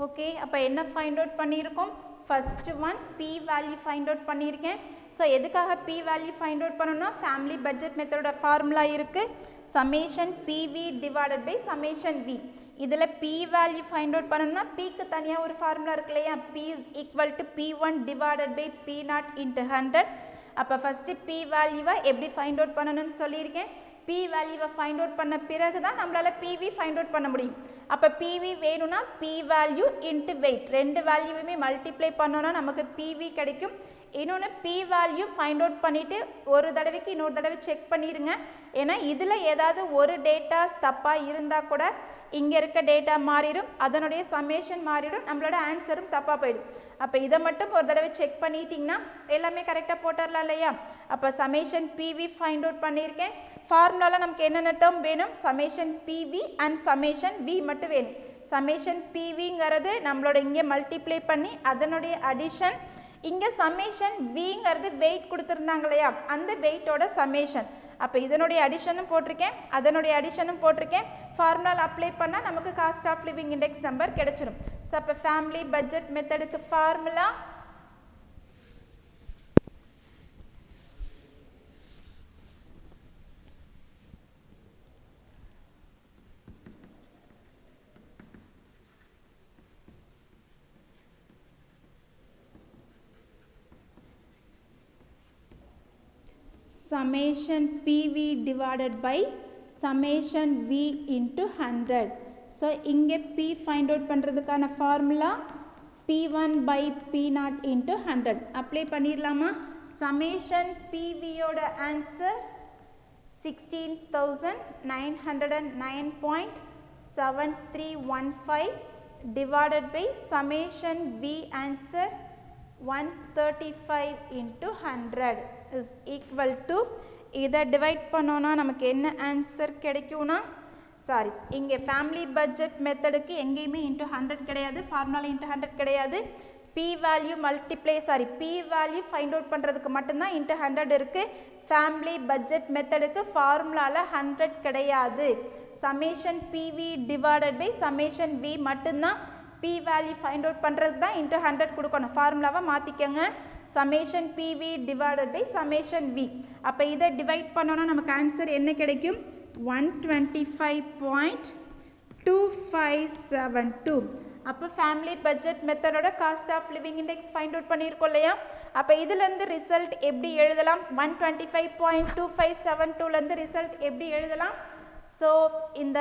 ஓகே, அப்போ என்ன ஃபைண்ட் அவுட் பண்ணியிருக்கோம், first one P value find out பண்ணியிருக்கேன். ஸோ எதுக்காக P வேல்யூ ஃபைண்ட் அவுட் பண்ணணும்னா ஃபேமிலி பட்ஜெட் மெத்தடோட ஃபார்முலா இருக்குது, summation PV divided by summation V. இதில் P வேல்யூ ஃபைண்ட் அவுட் பண்ணணும்னா Pக்கு தனியாக ஒரு ஃபார்முலா இருக்கு இல்லையா, P is equal to P1 divided by P0 into 100. அப்போ ஃபஸ்ட்டு P வேல்யூவை எப்படி ஃபைண்ட் அவுட் பண்ணணும்னு சொல்லியிருக்கேன். P வேல்யூவை ஃபைண்ட் அவுட் பண்ண பிறகு தான் நம்மளால் PV ஃபைண்ட் அவுட் பண்ண முடியும். அப்போ PV வேணும்னா P வேல்யூ இன்ட்டு வெயிட், ரெண்டு வேல்யூவுமே மல்டிப்ளை பண்ணோன்னா நமக்கு PV கிடைக்கும். இன்னொன்று P வேல்யூ ஃபைண்ட் அவுட் பண்ணிவிட்டு ஒரு தடவைக்கு இன்னொரு தடவை செக் பண்ணிடுங்க. ஏன்னா இதில் ஏதாவது ஒரு டேட்டாஸ் தப்பாக இருந்தால் கூட இங்கே இருக்க டேட்டா மாறிடும், அதனுடைய சமேஷன் மாறிடும், நம்மளோட ஆன்சரும் தப்பாக போயிடும். அப்போ இதை மட்டும் ஒரு தடவை செக் பண்ணிட்டீங்கன்னா எல்லாமே கரெக்டாக போட்டுடலாம் இல்லையா. அப்போ சமேஷன் PV ஃபைண்ட் அவுட் பண்ணியிருக்கேன். ஃபார்முலாவில் நமக்கு என்னென்ன டேர்ம் வேணும், summation PV and summation V மட்டும் வேணும். சமேஷன் PVங்கிறது நம்மளோட இங்கே மல்டிப்ளை பண்ணி அதனுடைய அடிஷன், இங்கே சமேஷன் Vங்கிறது வெயிட் கொடுத்துருந்தாங்க இல்லையா, அந்த வெயிட்டோட சமேஷன். அப்போ இதனுடைய அடிஷனும் போட்டிருக்கேன், அதனுடைய அடிஷனும் போட்டிருக்கேன். ஃபார்முலாவில் அப்ளை பண்ணால் நமக்கு cost of living index number கிடைச்சிடும். ஸோ அப்போ ஃபேமிலி பட்ஜெட் மெத்தடுக்கு formula summation PV divided by summation V into 100. So இங்கே P find out பண்ணுறதுக்கான formula P1 by P0 into 100. apply பண்ணிடலாமா. summation PV யோட answer 16,909.7315 divided by summation V answer 135 into 100 is equal to இதை divide பண்ணோன்னா நமக்கு என்ன answer கிடைக்கும்னா sorry இங்கே ஃபேமிலி பட்ஜெட் மெத்தடுக்கு எங்கேயுமே இன்ட்டு 100 கிடையாது, ஃபார்முலாவில் இன்ட்டு 100 கிடையாது. P value multiply P value find out பண்ணுறதுக்கு மட்டும்தான் இன்ட்டு 100 இருக்குது. ஃபேமிலி பட்ஜெட் மெத்தடுக்கு ஃபார்முலாவில் 100 கிடையாது. Summation PV divided by summation V மட்டும்தான். பி வேல்யூ ஃபைண்ட் அவுட் பண்ணுறதுக்கு தான் இன்ட்டு 100 கொடுக்கணும். ஃபார்முலாவை மாற்றிக்கங்க. Summation PV divided by summation V. அப்போ இதை டிவைட் பண்ணோன்னா நமக்கு ஆன்சர் என்ன கிடைக்கும்? 125.2572. அப்போ ஃபேமிலி பட்ஜெட் மெத்தடோட cost of living index find out பண்ணியிருக்கோம் இல்லையா? அப்போ இதுலேருந்து ரிசல்ட் எப்படி எழுதலாம்? 125.2572லேருந்து ரிசல்ட் எப்படி எழுதலாம்? ஸோ இந்த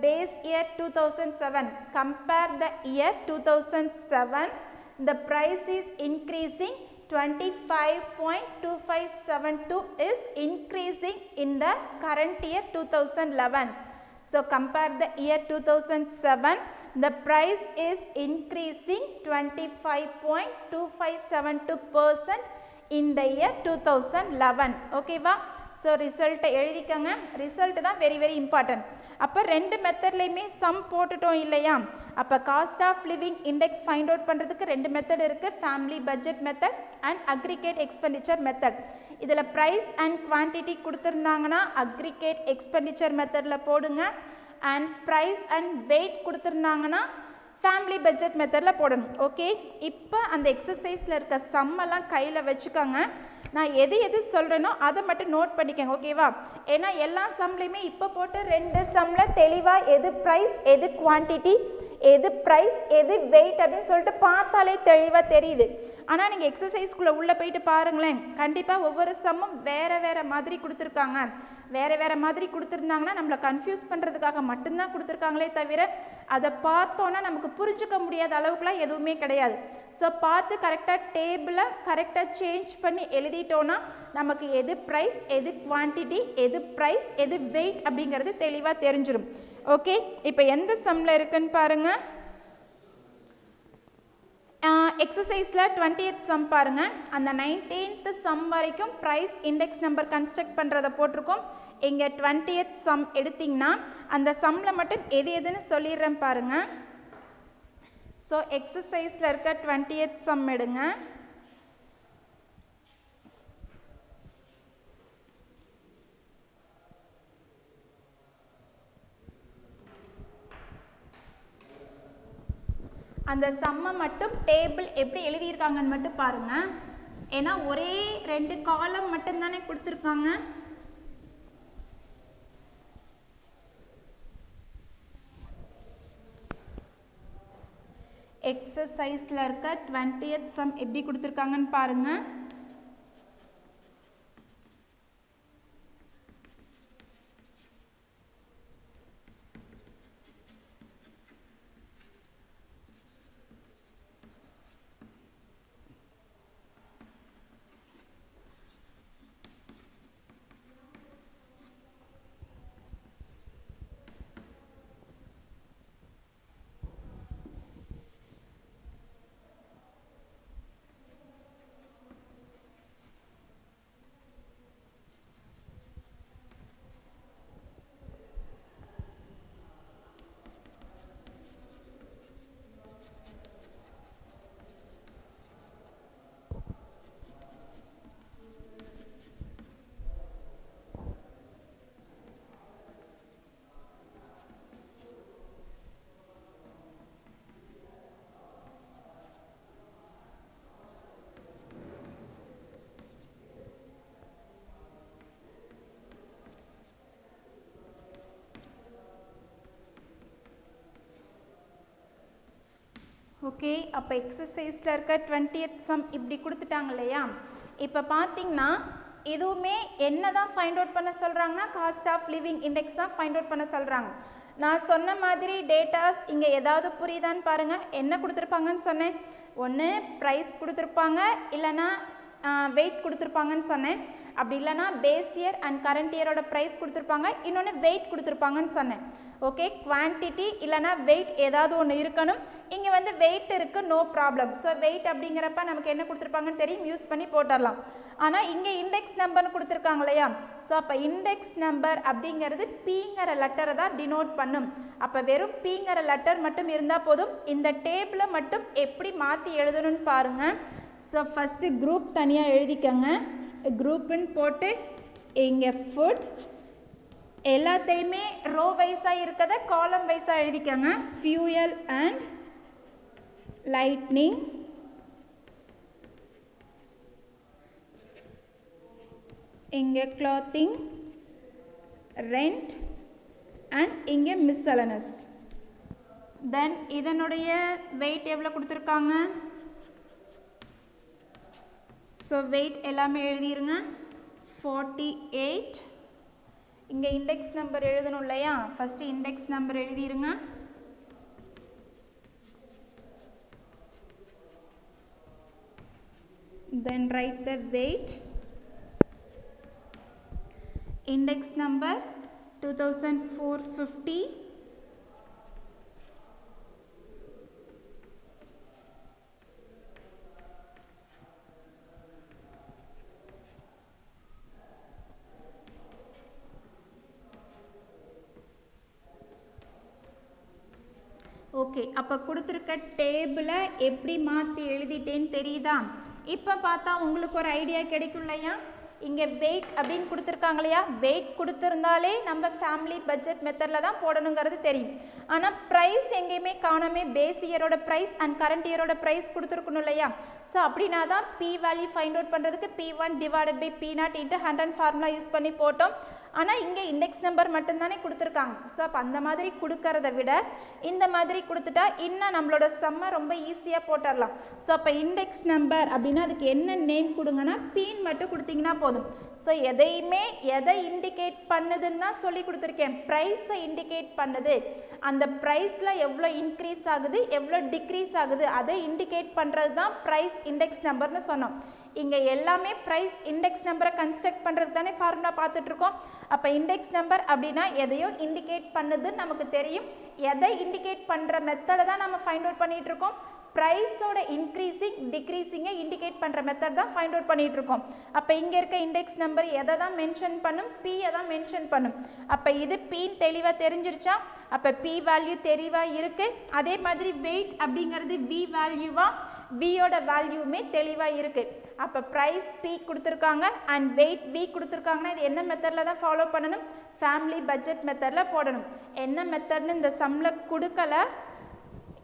base year 2007, compare the year 2007, the price is increasing. 25.2572 is increasing in the current year 2011. So compare the year 2007, the price is increasing 25.2572% in the year 2011. Okay va? So result எழுதிக்கங்க. Result தான் very very important. அப்போ ரெண்டு மெத்தட்லையுமே sum போட்டுட்டோம் இல்லையா? அப்போ cost of living index find out பண்ணுறதுக்கு ரெண்டு மெத்தட் இருக்குது. Family budget method and aggregate expenditure method. இதில் ப்ரைஸ் அண்ட் குவான்டிட்டி கொடுத்துருந்தாங்கன்னா அக்ரிகேட் எக்ஸ்பெண்டிச்சர் மெத்தடில் போடுங்க. அண்ட் ப்ரைஸ் அண்ட் வெயிட் கொடுத்துருந்தாங்கன்னா ஃபேமிலி பட்ஜெட் மெத்தடில் போடணும். ஓகே, இப்போ அந்த எக்ஸசைஸில் இருக்க சம்மெல்லாம் கையில் வச்சுக்கோங்க. நான் எது எது சொல்கிறேனோ அதை மட்டும் நோட் பண்ணிக்கங்க. ஓகேவா? ஏன்னா எல்லா சம்லையுமே இப்போ போட்டு ரெண்டு சம்மில் தெளிவாக எது ப்ரைஸ் எது குவான்டிட்டி எது ப்ரைஸ் எது வெயிட் அப்படின்னு சொல்லிட்டு பார்த்தாலே தெளிவாக தெரியுது. ஆனால் நீங்கள் எக்ஸசைஸ்குள்ளே உள்ளே போயிட்டு பாருங்களேன், கண்டிப்பாக ஒவ்வொரு சம்மும் வேறு வேறு மாதிரி கொடுத்துருக்காங்க. வேறு வேறு மாதிரி கொடுத்துருந்தாங்கன்னா நம்மளை கன்ஃபியூஸ் பண்ணுறதுக்காக மட்டும்தான் கொடுத்துருக்காங்களே தவிர அதை பார்த்தோன்னா நமக்கு புரிஞ்சுக்க முடியாத அளவுக்குலாம் எதுவுமே கிடையாது. ஸோ பார்த்து கரெக்டாக டேபிளை கரெக்டாக சேஞ்ச் பண்ணி எழுதிட்டோன்னா நமக்கு எது ப்ரைஸ் எது குவான்டிட்டி எது ப்ரைஸ் எது வெயிட் அப்படிங்கிறது தெளிவாக தெரிஞ்சிடும். ஓகே, இப்போ எந்த சம்மில் இருக்குன்னு பாருங்கள். எக்ஸசைஸில் 20th சம் பாருங்கள். அந்த 19th சம் வரைக்கும் ப்ரைஸ் இண்டெக்ஸ் நம்பர் கன்ஸ்ட்ரக்ட் பண்ணுறதை போட்டிருக்கோம். இங்கே 20th சம் எடுத்திங்கன்னா அந்த சம்மில் மட்டும் எது எதுன்னு சொல்லிடுறேன் பாருங்கள். ஸோ எக்ஸசைஸில் இருக்க 20th சம் எடுங்க. அந்த சம்மை மட்டும் டேபிள் எப்படி எழுதியிருக்காங்கன்னு மட்டும் பாருங்கள். ஏன்னா ஒரே ரெண்டு காலம் மட்டும்தானே கொடுத்துருக்காங்க. எக்ஸசைஸில் இருக்க 20th சம் எப்படி கொடுத்துருக்காங்கன்னு பாருங்கள். ஓகே, அப்போ எக்ஸசைஸில் இருக்க 20th சம் இப்படி கொடுத்துட்டாங்க இல்லையா? இப்போ பார்த்தீங்கன்னா இதுவுமே என்ன தான் ஃபைண்ட் அவுட் பண்ண சொல்கிறாங்கன்னா காஸ்ட் ஆஃப் லிவிங் இண்டெக்ஸ் தான் ஃபைண்ட் அவுட் பண்ண சொல்கிறாங்க. நான் சொன்ன மாதிரி டேட்டாஸ் இங்கே ஏதாவது புரியுதான்னு பாருங்கள். என்ன கொடுத்துருப்பாங்கன்னு சொன்னேன்? ஒன்று ப்ரைஸ் கொடுத்துருப்பாங்க, இல்லைன்னா வெயிட் கொடுத்துருப்பாங்கன்னு சொன்னேன். அப்படி இல்லைனா பேஸ் இயர் அண்ட் கரண்ட் இயரோட ப்ரைஸ் கொடுத்துருப்பாங்க, இன்னொன்று வெயிட் கொடுத்துருப்பாங்கன்னு சொன்னேன். ஓகே, குவான்டிட்டி இல்லைனா வெயிட் ஏதாவது ஒன்று இருக்கணும். இங்கே வந்து வெயிட் இருக்குது, நோ ப்ராப்ளம். ஸோ வெயிட் அப்படிங்கிறப்ப நமக்கு என்ன கொடுத்துருப்பாங்கன்னு தெரியும், யூஸ் பண்ணி போட்டுடலாம். ஆனால் இங்கே இண்டெக்ஸ் நம்பர்னு கொடுத்துருக்காங்க இல்லையா? ஸோ அப்போ இண்டெக்ஸ் நம்பர் அப்படிங்கிறது பிங்கிற லெட்டரை தான் டினோட் பண்ணும். அப்போ வெறும் பிங்கிற லெட்டர் மட்டும் இருந்தால் போதும். இந்த டேபிளை மட்டும் எப்படி மாற்றி எழுதணும்னு பாருங்கள். ஸோ ஃபஸ்ட்டு குரூப் தனியாக எழுதிக்கங்க. குரூப்புன்னு போட்டு இங்கே ஃபுட் எல்லாத்தையுமே ரோ வைஸாக இருக்கிறத காலம் வைஸாக எழுதிக்கங்க. ஃபியூயல் அண்ட் லைட்னிங், இங்கே clothing, rent and இங்கே miscellaneous. தென் இதனுடைய வெயிட் எவ்வளோ கொடுத்துருக்காங்க? ஸோ வெயிட் எல்லாமே எழுதிருங்க. 48. இங்கே இண்டெக்ஸ் நம்பர் எழுதணும் இல்லையா? ஃபஸ்ட்டு இண்டெக்ஸ் நம்பர் எழுதிருங்க. then write the weight. Index number 2450. Okay, அப்போ கொடுத்துருக்க டேபிளை எப்படி மாற்றி எழுதிட்டேன்னு தெரியுதா? இப்போ பார்த்தா உங்களுக்கு ஒரு ஐடியா கிடைக்கும் இல்லையா? இங்கே வெயிட் அப்படின்னு கொடுத்துருக்காங்க இல்லையா? வெயிட் கொடுத்துருந்தாலே நம்ம ஃபேமிலி பட்ஜெட் மெத்தடில் தான் போடணுங்கிறது தெரியும். ஆனால் ப்ரைஸ் எங்கேயுமே காணாமே. பேஸ் இயரோட ப்ரைஸ் அண்ட் கரண்ட் இயரோட ப்ரைஸ் கொடுத்துருக்கணும் இல்லையா? ஸோ அப்படின்னா தான் பி வேல்யூ ஃபைண்ட் அவுட் பண்ணுறதுக்கு P1 divided by P0 × 100 formula use பண்ணி போட்டோம். ஆனால் இங்கே இண்டெக்ஸ் நம்பர் மட்டும்தானே கொடுத்துருக்காங்க. ஸோ அப்போ அந்த மாதிரி கொடுக்கறத விட இந்த மாதிரி கொடுத்துட்டா இன்னும் நம்மளோட சம்மை ரொம்ப ஈஸியாக போட்டுடலாம். ஸோ அப்போ இண்டெக்ஸ் நம்பர் அப்படின்னா அதுக்கு என்ன நேம் கொடுங்கன்னா பீன் மட்டும் கொடுத்தீங்கன்னா போதும். ஸோ எதையுமே எதை இண்டிகேட் பண்ணுதுன்னு தான் சொல்லி கொடுத்துருக்கேன். ப்ரைஸை இண்டிகேட் பண்ணுது. அந்த ப்ரைஸில் எவ்வளோ இன்க்ரீஸ் ஆகுது, எவ்வளோ டிக்ரீஸ் ஆகுது, அதை இண்டிகேட் பண்ணுறது தான் ப்ரைஸ் இண்டெக்ஸ் நம்பர்னு சொன்னோம். இங்கே எல்லாமே ப்ரைஸ் இண்டெக்ஸ் நம்பரை கன்ஸ்ட்ரக்ட் பண்ணுறது தானே ஃபார்முலா பார்த்துட்ருக்கோம். அப்போ இண்டெக்ஸ் நம்பர் அப்படின்னா எதையோ இண்டிகேட் பண்ணுதுன்னு நமக்கு தெரியும். எதை இண்டிகேட் பண்ணுற மெத்தடை தான் நம்ம ஃபைண்ட் அவுட் பண்ணிகிட்ருக்கோம். ப்ரைஸோட இன்க்ரீஸிங் டிக்ரீஸிங்கை இண்டிகேட் பண்ணுற மெத்தட் தான் ஃபைண்ட் அவுட் பண்ணிகிட்ருக்கோம். அப்போ இங்கே இருக்க இண்டெக்ஸ் நம்பர் எதை தான் மென்ஷன் பண்ணும்? பியை தான் மென்ஷன் பண்ணும். அப்போ இது பின்னு தெளிவாக தெரிஞ்சிருச்சா? அப்போ பி வேல்யூ தெளிவாக இருக்குது. அதே மாதிரி வெயிட் அப்படிங்கிறது வி வேல்யூவாக, வியோட வேல்யூமே தெளிவாக இருக்குது. அப்போ ப்ரைஸ் பி கொடுத்துருக்காங்க அண்ட் வெயிட் வி கொடுத்துருக்காங்கன்னா இது என்ன மெத்தடில் தான் ஃபாலோ பண்ணணும்? ஃபேமிலி பட்ஜெட் மெத்தடில் போடணும். என்ன மெத்தட்னு இந்த சம்மில் கொடுக்கல.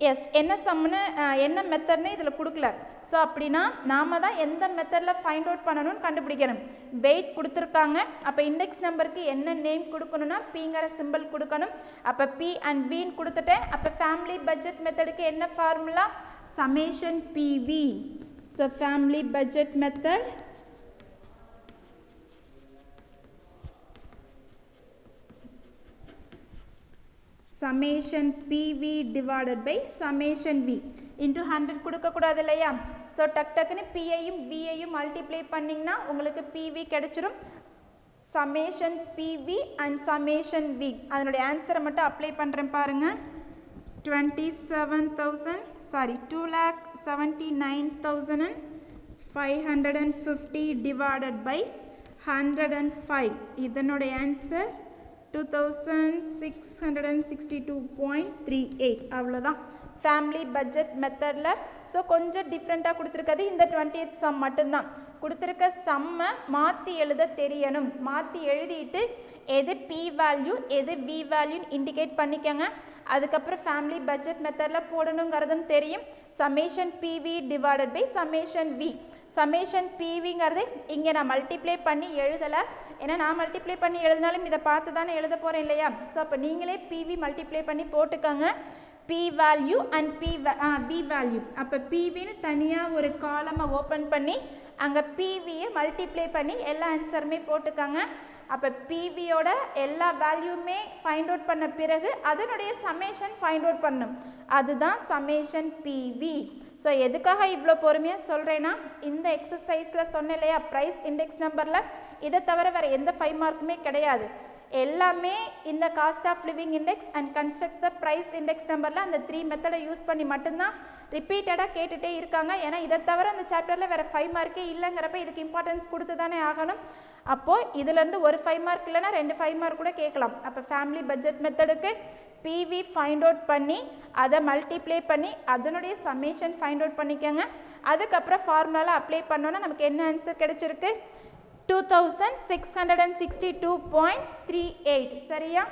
எஸ், என்ன சம்னு என்ன மெத்தட்னு இதில் கொடுக்கல. ஸோ அப்படின்னா நாம தான் எந்த மெத்தடில் ஃபைண்ட் அவுட் பண்ணணும்னு கண்டுபிடிக்கணும். வெயிட் கொடுத்துருக்காங்க. அப்போ இண்டெக்ஸ் நம்பருக்கு என்ன நேம் கொடுக்கணும்னா பிங்கிற சிம்பிள் கொடுக்கணும். அப்போ பி அண்ட் வின்னு கொடுத்துட்டேன். அப்போ ஃபேமிலி பட்ஜெட் மெத்தடுக்கு என்ன formula? summation PV. So family budget method summation PV divided by summation V into 100 கொடுக்க கூடாது இல்லையா? ஸோ டக்குன்னு பிஐயும் விஐயும் மல்டிப்ளை பண்ணிங்கன்னா உங்களுக்கு PV கிடைச்சிரும். summation PV and summation V அதனுடைய ஆன்சரை மட்டும் அப்ளை பண்ணுறேன் பாருங்கள். 2,79,550 divided by 105. இதனுடைய ஆன்சர் 2662.38. அவ்வளோதான் ஃபேமிலி பட்ஜெட் மெத்தடில். ஸோ கொஞ்சம் டிஃப்ரெண்ட்டாக கொடுத்துருக்கிறது இந்த 20th சம் மட்டும்தான். கொடுத்துருக்க சம்மை மாற்றி எழுத தெரியணும். மாற்றி எழுதிட்டு எது பி வேல்யூ எது வி வேல்யூன்னு இண்டிகேட் பண்ணிக்கோங்க. அதுக்கப்புறம் ஃபேமிலி பட்ஜெட் மெத்தடில் போடணுங்கிறதுன்னு தெரியும். Summation PV divided by summation V. Summation பிவிங்கிறது இங்கே நான் மல்டிப்ளை பண்ணி எழுதலை. ஏன்னா நான் மல்டிப்ளை பண்ணி எழுதினாலும் இதை பார்த்து தானே எழுத போகிறேன் இல்லையா? ஸோ அப்போ நீங்களே பிவி மல்டிப்ளை பண்ணி போட்டுக்கோங்க. P value and V value. அப்போ பிவின்னு தனியாக ஒரு காலமை ஓப்பன் பண்ணி அங்கே பிவியை மல்டிப்ளை பண்ணி எல்லா ஆன்சருமே போட்டுக்கோங்க. அப்போ பிவியோட எல்லா வேல்யூமே ஃபைண்ட் அவுட் பண்ண பிறகு அதனுடைய சமேஷன் ஃபைண்ட் அவுட் பண்ணும். அதுதான் சமேஷன் பிவி. ஸோ எதுக்காக இவ்வளோ பொறுமையாக சொல்கிறேன்னா, இந்த எக்ஸசைஸில் சொன்னேன் இல்லையா, ப்ரைஸ் இண்டெக்ஸ் நம்பரில் இதை தவிர வேறு எந்த 5 மார்க்குமே கிடையாது. எல்லாமே இந்த cost of living index and construct the price index நம்பரில் அந்த 3 மெத்தடை யூஸ் பண்ணி மட்டும்தான் ரிப்பீட்டடாக கேட்டுகிட்டே இருக்காங்க. ஏன்னா இதை தவிர அந்த சாப்டரில் வேறு 5 மார்க்கே இல்லைங்கிறப்ப இதுக்கு இம்பார்ட்டன்ஸ் கொடுத்து தானே ஆகணும். அப்போது இதுலேருந்து ஒரு 5 மார்க் இல்லைன்னா 2 5 மார்க் கூட கேட்கலாம். அப்போ ஃபேமிலி பட்ஜெட் மெத்தடுக்கு பிவி ஃபைண்ட் அவுட் பண்ணி அதை மல்டிப்ளை பண்ணி அதனுடைய சம்மேஷன் ஃபைண்ட் அவுட் பண்ணிக்கோங்க. அதுக்கப்புறம் ஃபார்முலாவில் அப்ளை பண்ணோன்னா நமக்கு என்ன ஆன்சர் கிடைச்சிருக்கு, 2662.38. சரியா?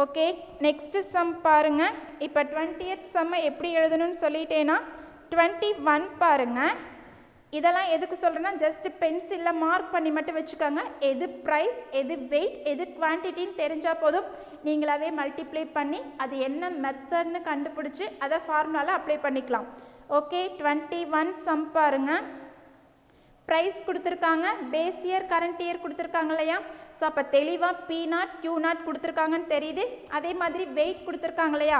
ஓகே, நெக்ஸ்ட் சம் பாருங்க. இப்போ 20th சம்மை எப்படி எழுதணும்னு சொல்லிட்டேன்னா 21 பாருங்க. இதெல்லாம் எதுக்கு சொல்கிறேன்னா, ஜஸ்ட் பென்சிலில் மார்க் பண்ணி மட்டும் வச்சுக்கோங்க. எது ப்ரைஸ், எது வெயிட், எது குவான்டிட்டின்னு தெரிஞ்சால் போதும். நீங்களாவே மல்டிப்ளை பண்ணி அது என்ன மெத்தட்னு கண்டுபிடிச்சி அதை ஃபார்முலாவில் அப்ளை பண்ணிக்கலாம். ஓகே, 21 சம் பாருங்க. ப்ரைஸ் கொடுத்துருக்காங்க, பேஸ் இயர் கரண்ட் இயர் கொடுத்துருக்காங்க இல்லையா. ஸோ அப்போ தெளிவாக P0 Q0 கொடுத்துருக்காங்கன்னு தெரியுது. அதே மாதிரி வெயிட் கொடுத்துருக்காங்க இல்லையா.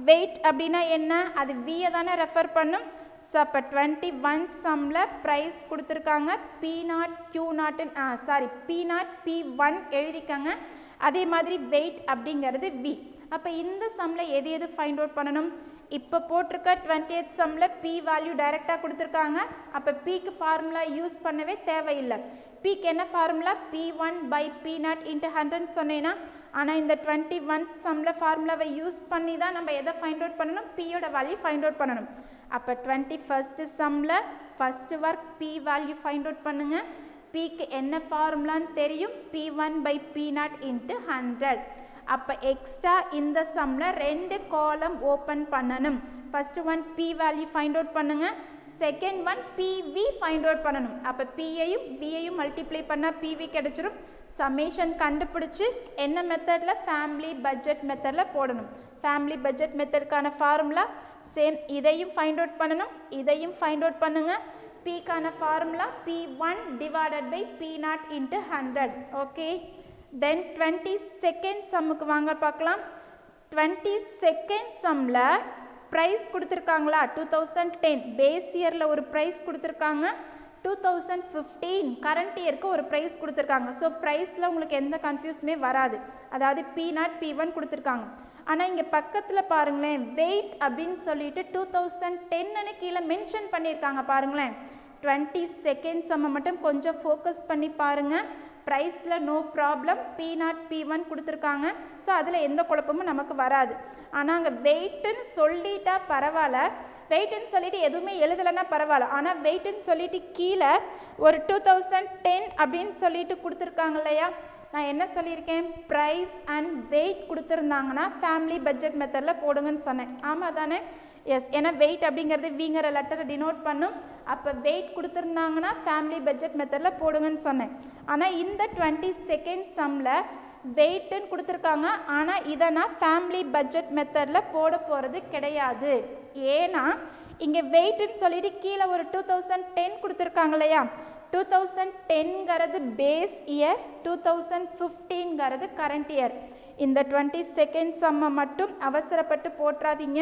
வெயிட் அப்படின்னா என்ன, அது வியை தானே ரெஃபர் பண்ணும். ஸோ அப்போ 21 சம்மில் ப்ரைஸ் கொடுத்துருக்காங்க, P0 Q0 P0 P1 எழுதிக்கங்க. அதே மாதிரி வெயிட் அப்படிங்கிறது வி. அப்போ இந்த சம்மில் எது எது ஃபைண்ட் அவுட் பண்ணணும், இப்போ போட்டிருக்க 20th சம்மில் P வேல்யூ டைரெக்டாக கொடுத்துருக்காங்க. அப்போ Pக்கு ஃபார்முலா யூஸ் பண்ணவே தேவையில்லை. Pக்கு என்ன formula, P1 by P0 into 100 சொன்னேன்னா. ஆனால் இந்த 21 சம்மில் ஃபார்முலாவை யூஸ் பண்ணி தான் நம்ம எதை ஃபைண்ட் அவுட் பண்ணணும், Pயோட வேல்யூ ஃபைண்ட் அவுட் பண்ணணும். அப்போ 21st சம்மில் first work P value find out பண்ணுங்கள். Pக்கு என்ன ஃபார்முலான்னு தெரியும், P1 by P0 into 100. அப்போ எக்ஸ்ட்ரா இந்த சம்மில் 2 காலம் ஓப்பன் பண்ணணும். First one P value find out பண்ணுங்கள், second one PV find out பண்ணணும். அப்போ Pயையும் Vயையும் மல்டிப்ளை பண்ணால் PV கிடைச்சிரும். சம்மேஷன் கண்டுபிடிச்சி என்ன மெத்தடில், ஃபேமிலி பட்ஜெட் மெத்தடில் போடணும். ஃபேமிலி பட்ஜெட் மெத்தடுக்கான ஃபார்முலா சேம், இதையும் ஃபைண்ட் அவுட் பண்ணணும், இதையும் ஃபைண்ட் அவுட் பண்ணுங்கள். Pக்கான formula P1 divided by P0 into 100. ஓகே, தென் 22nd சம்முக்கு வாங்க பார்க்கலாம். 22nd சம்மில் ப்ரைஸ் கொடுத்துருக்காங்களா, 2010 பேஸ் இயரில் ஒரு ப்ரைஸ் கொடுத்துருக்காங்க, 2015 கரண்ட் இயருக்கு ஒரு ப்ரைஸ் கொடுத்துருக்காங்க. ஸோ ப்ரைஸில் உங்களுக்கு எந்த கன்ஃபியூஸுமே வராது. அதாவது P0 P1 கொடுத்துருக்காங்க. ஆனால் இங்கே பக்கத்தில் பாருங்களேன், வெயிட் அப்படின்னு சொல்லிட்டு 2010ன்னு கீழே மென்ஷன் பண்ணியிருக்காங்க பாருங்களேன். 22nd சம்மை மட்டும் கொஞ்சம் ஃபோக்கஸ் பண்ணி பாருங்கள். ப்ரைஸில் நோ ப்ராப்ளம், P0 P1 கொடுத்துருக்காங்க. ஸோ அதில் எந்த குழப்பமும் நமக்கு வராது. ஆனால் அங்கே வெயிட்டுன்னு சொல்லிட்டா பரவாயில்ல, வெயிட்டுன்னு சொல்லிட்டு எதுவுமே எழுதலைன்னா பரவாயில்ல. ஆனால் வெயிட்டுன்னு சொல்லிட்டு கீழே ஒரு 2010 அப்படின்னு சொல்லிட்டு கொடுத்துருக்காங்க இல்லையா. நான் என்ன சொல்லியிருக்கேன், ப்ரைஸ் அண்ட் வெயிட் கொடுத்துருந்தாங்கன்னா ஃபேமிலி பட்ஜெட் மெத்தடில் போடுங்கன்னு சொன்னேன். ஆமாம் தானே, எஸ். ஏன்னா வெயிட் அப்படிங்கிறது விங்கிற லெட்டரை டினோட் பண்ணும். அப்போ வெயிட் கொடுத்துருந்தாங்கன்னா ஃபேமிலி பட்ஜெட் மெத்தடில் போடுங்கன்னு சொன்னேன். ஆனால் இந்த 22nd சம்மில் வெயிட்டுன்னு கொடுத்துருக்காங்க. ஆனால் இதை நான் ஃபேமிலி பட்ஜெட் மெத்தடில் போட போகிறது கிடையாது. ஏன்னா இங்கே வெயிட்டுன்னு சொல்லிட்டு கீழே ஒரு 2010 கொடுத்துருக்காங்க இல்லையா. 2010ங்கிறது பேஸ் இயர், 2015ங்கிறது கரண்ட் இயர். இந்த 22nd சம்மை மட்டும் அவசரப்பட்டு போட்டுறாதீங்க.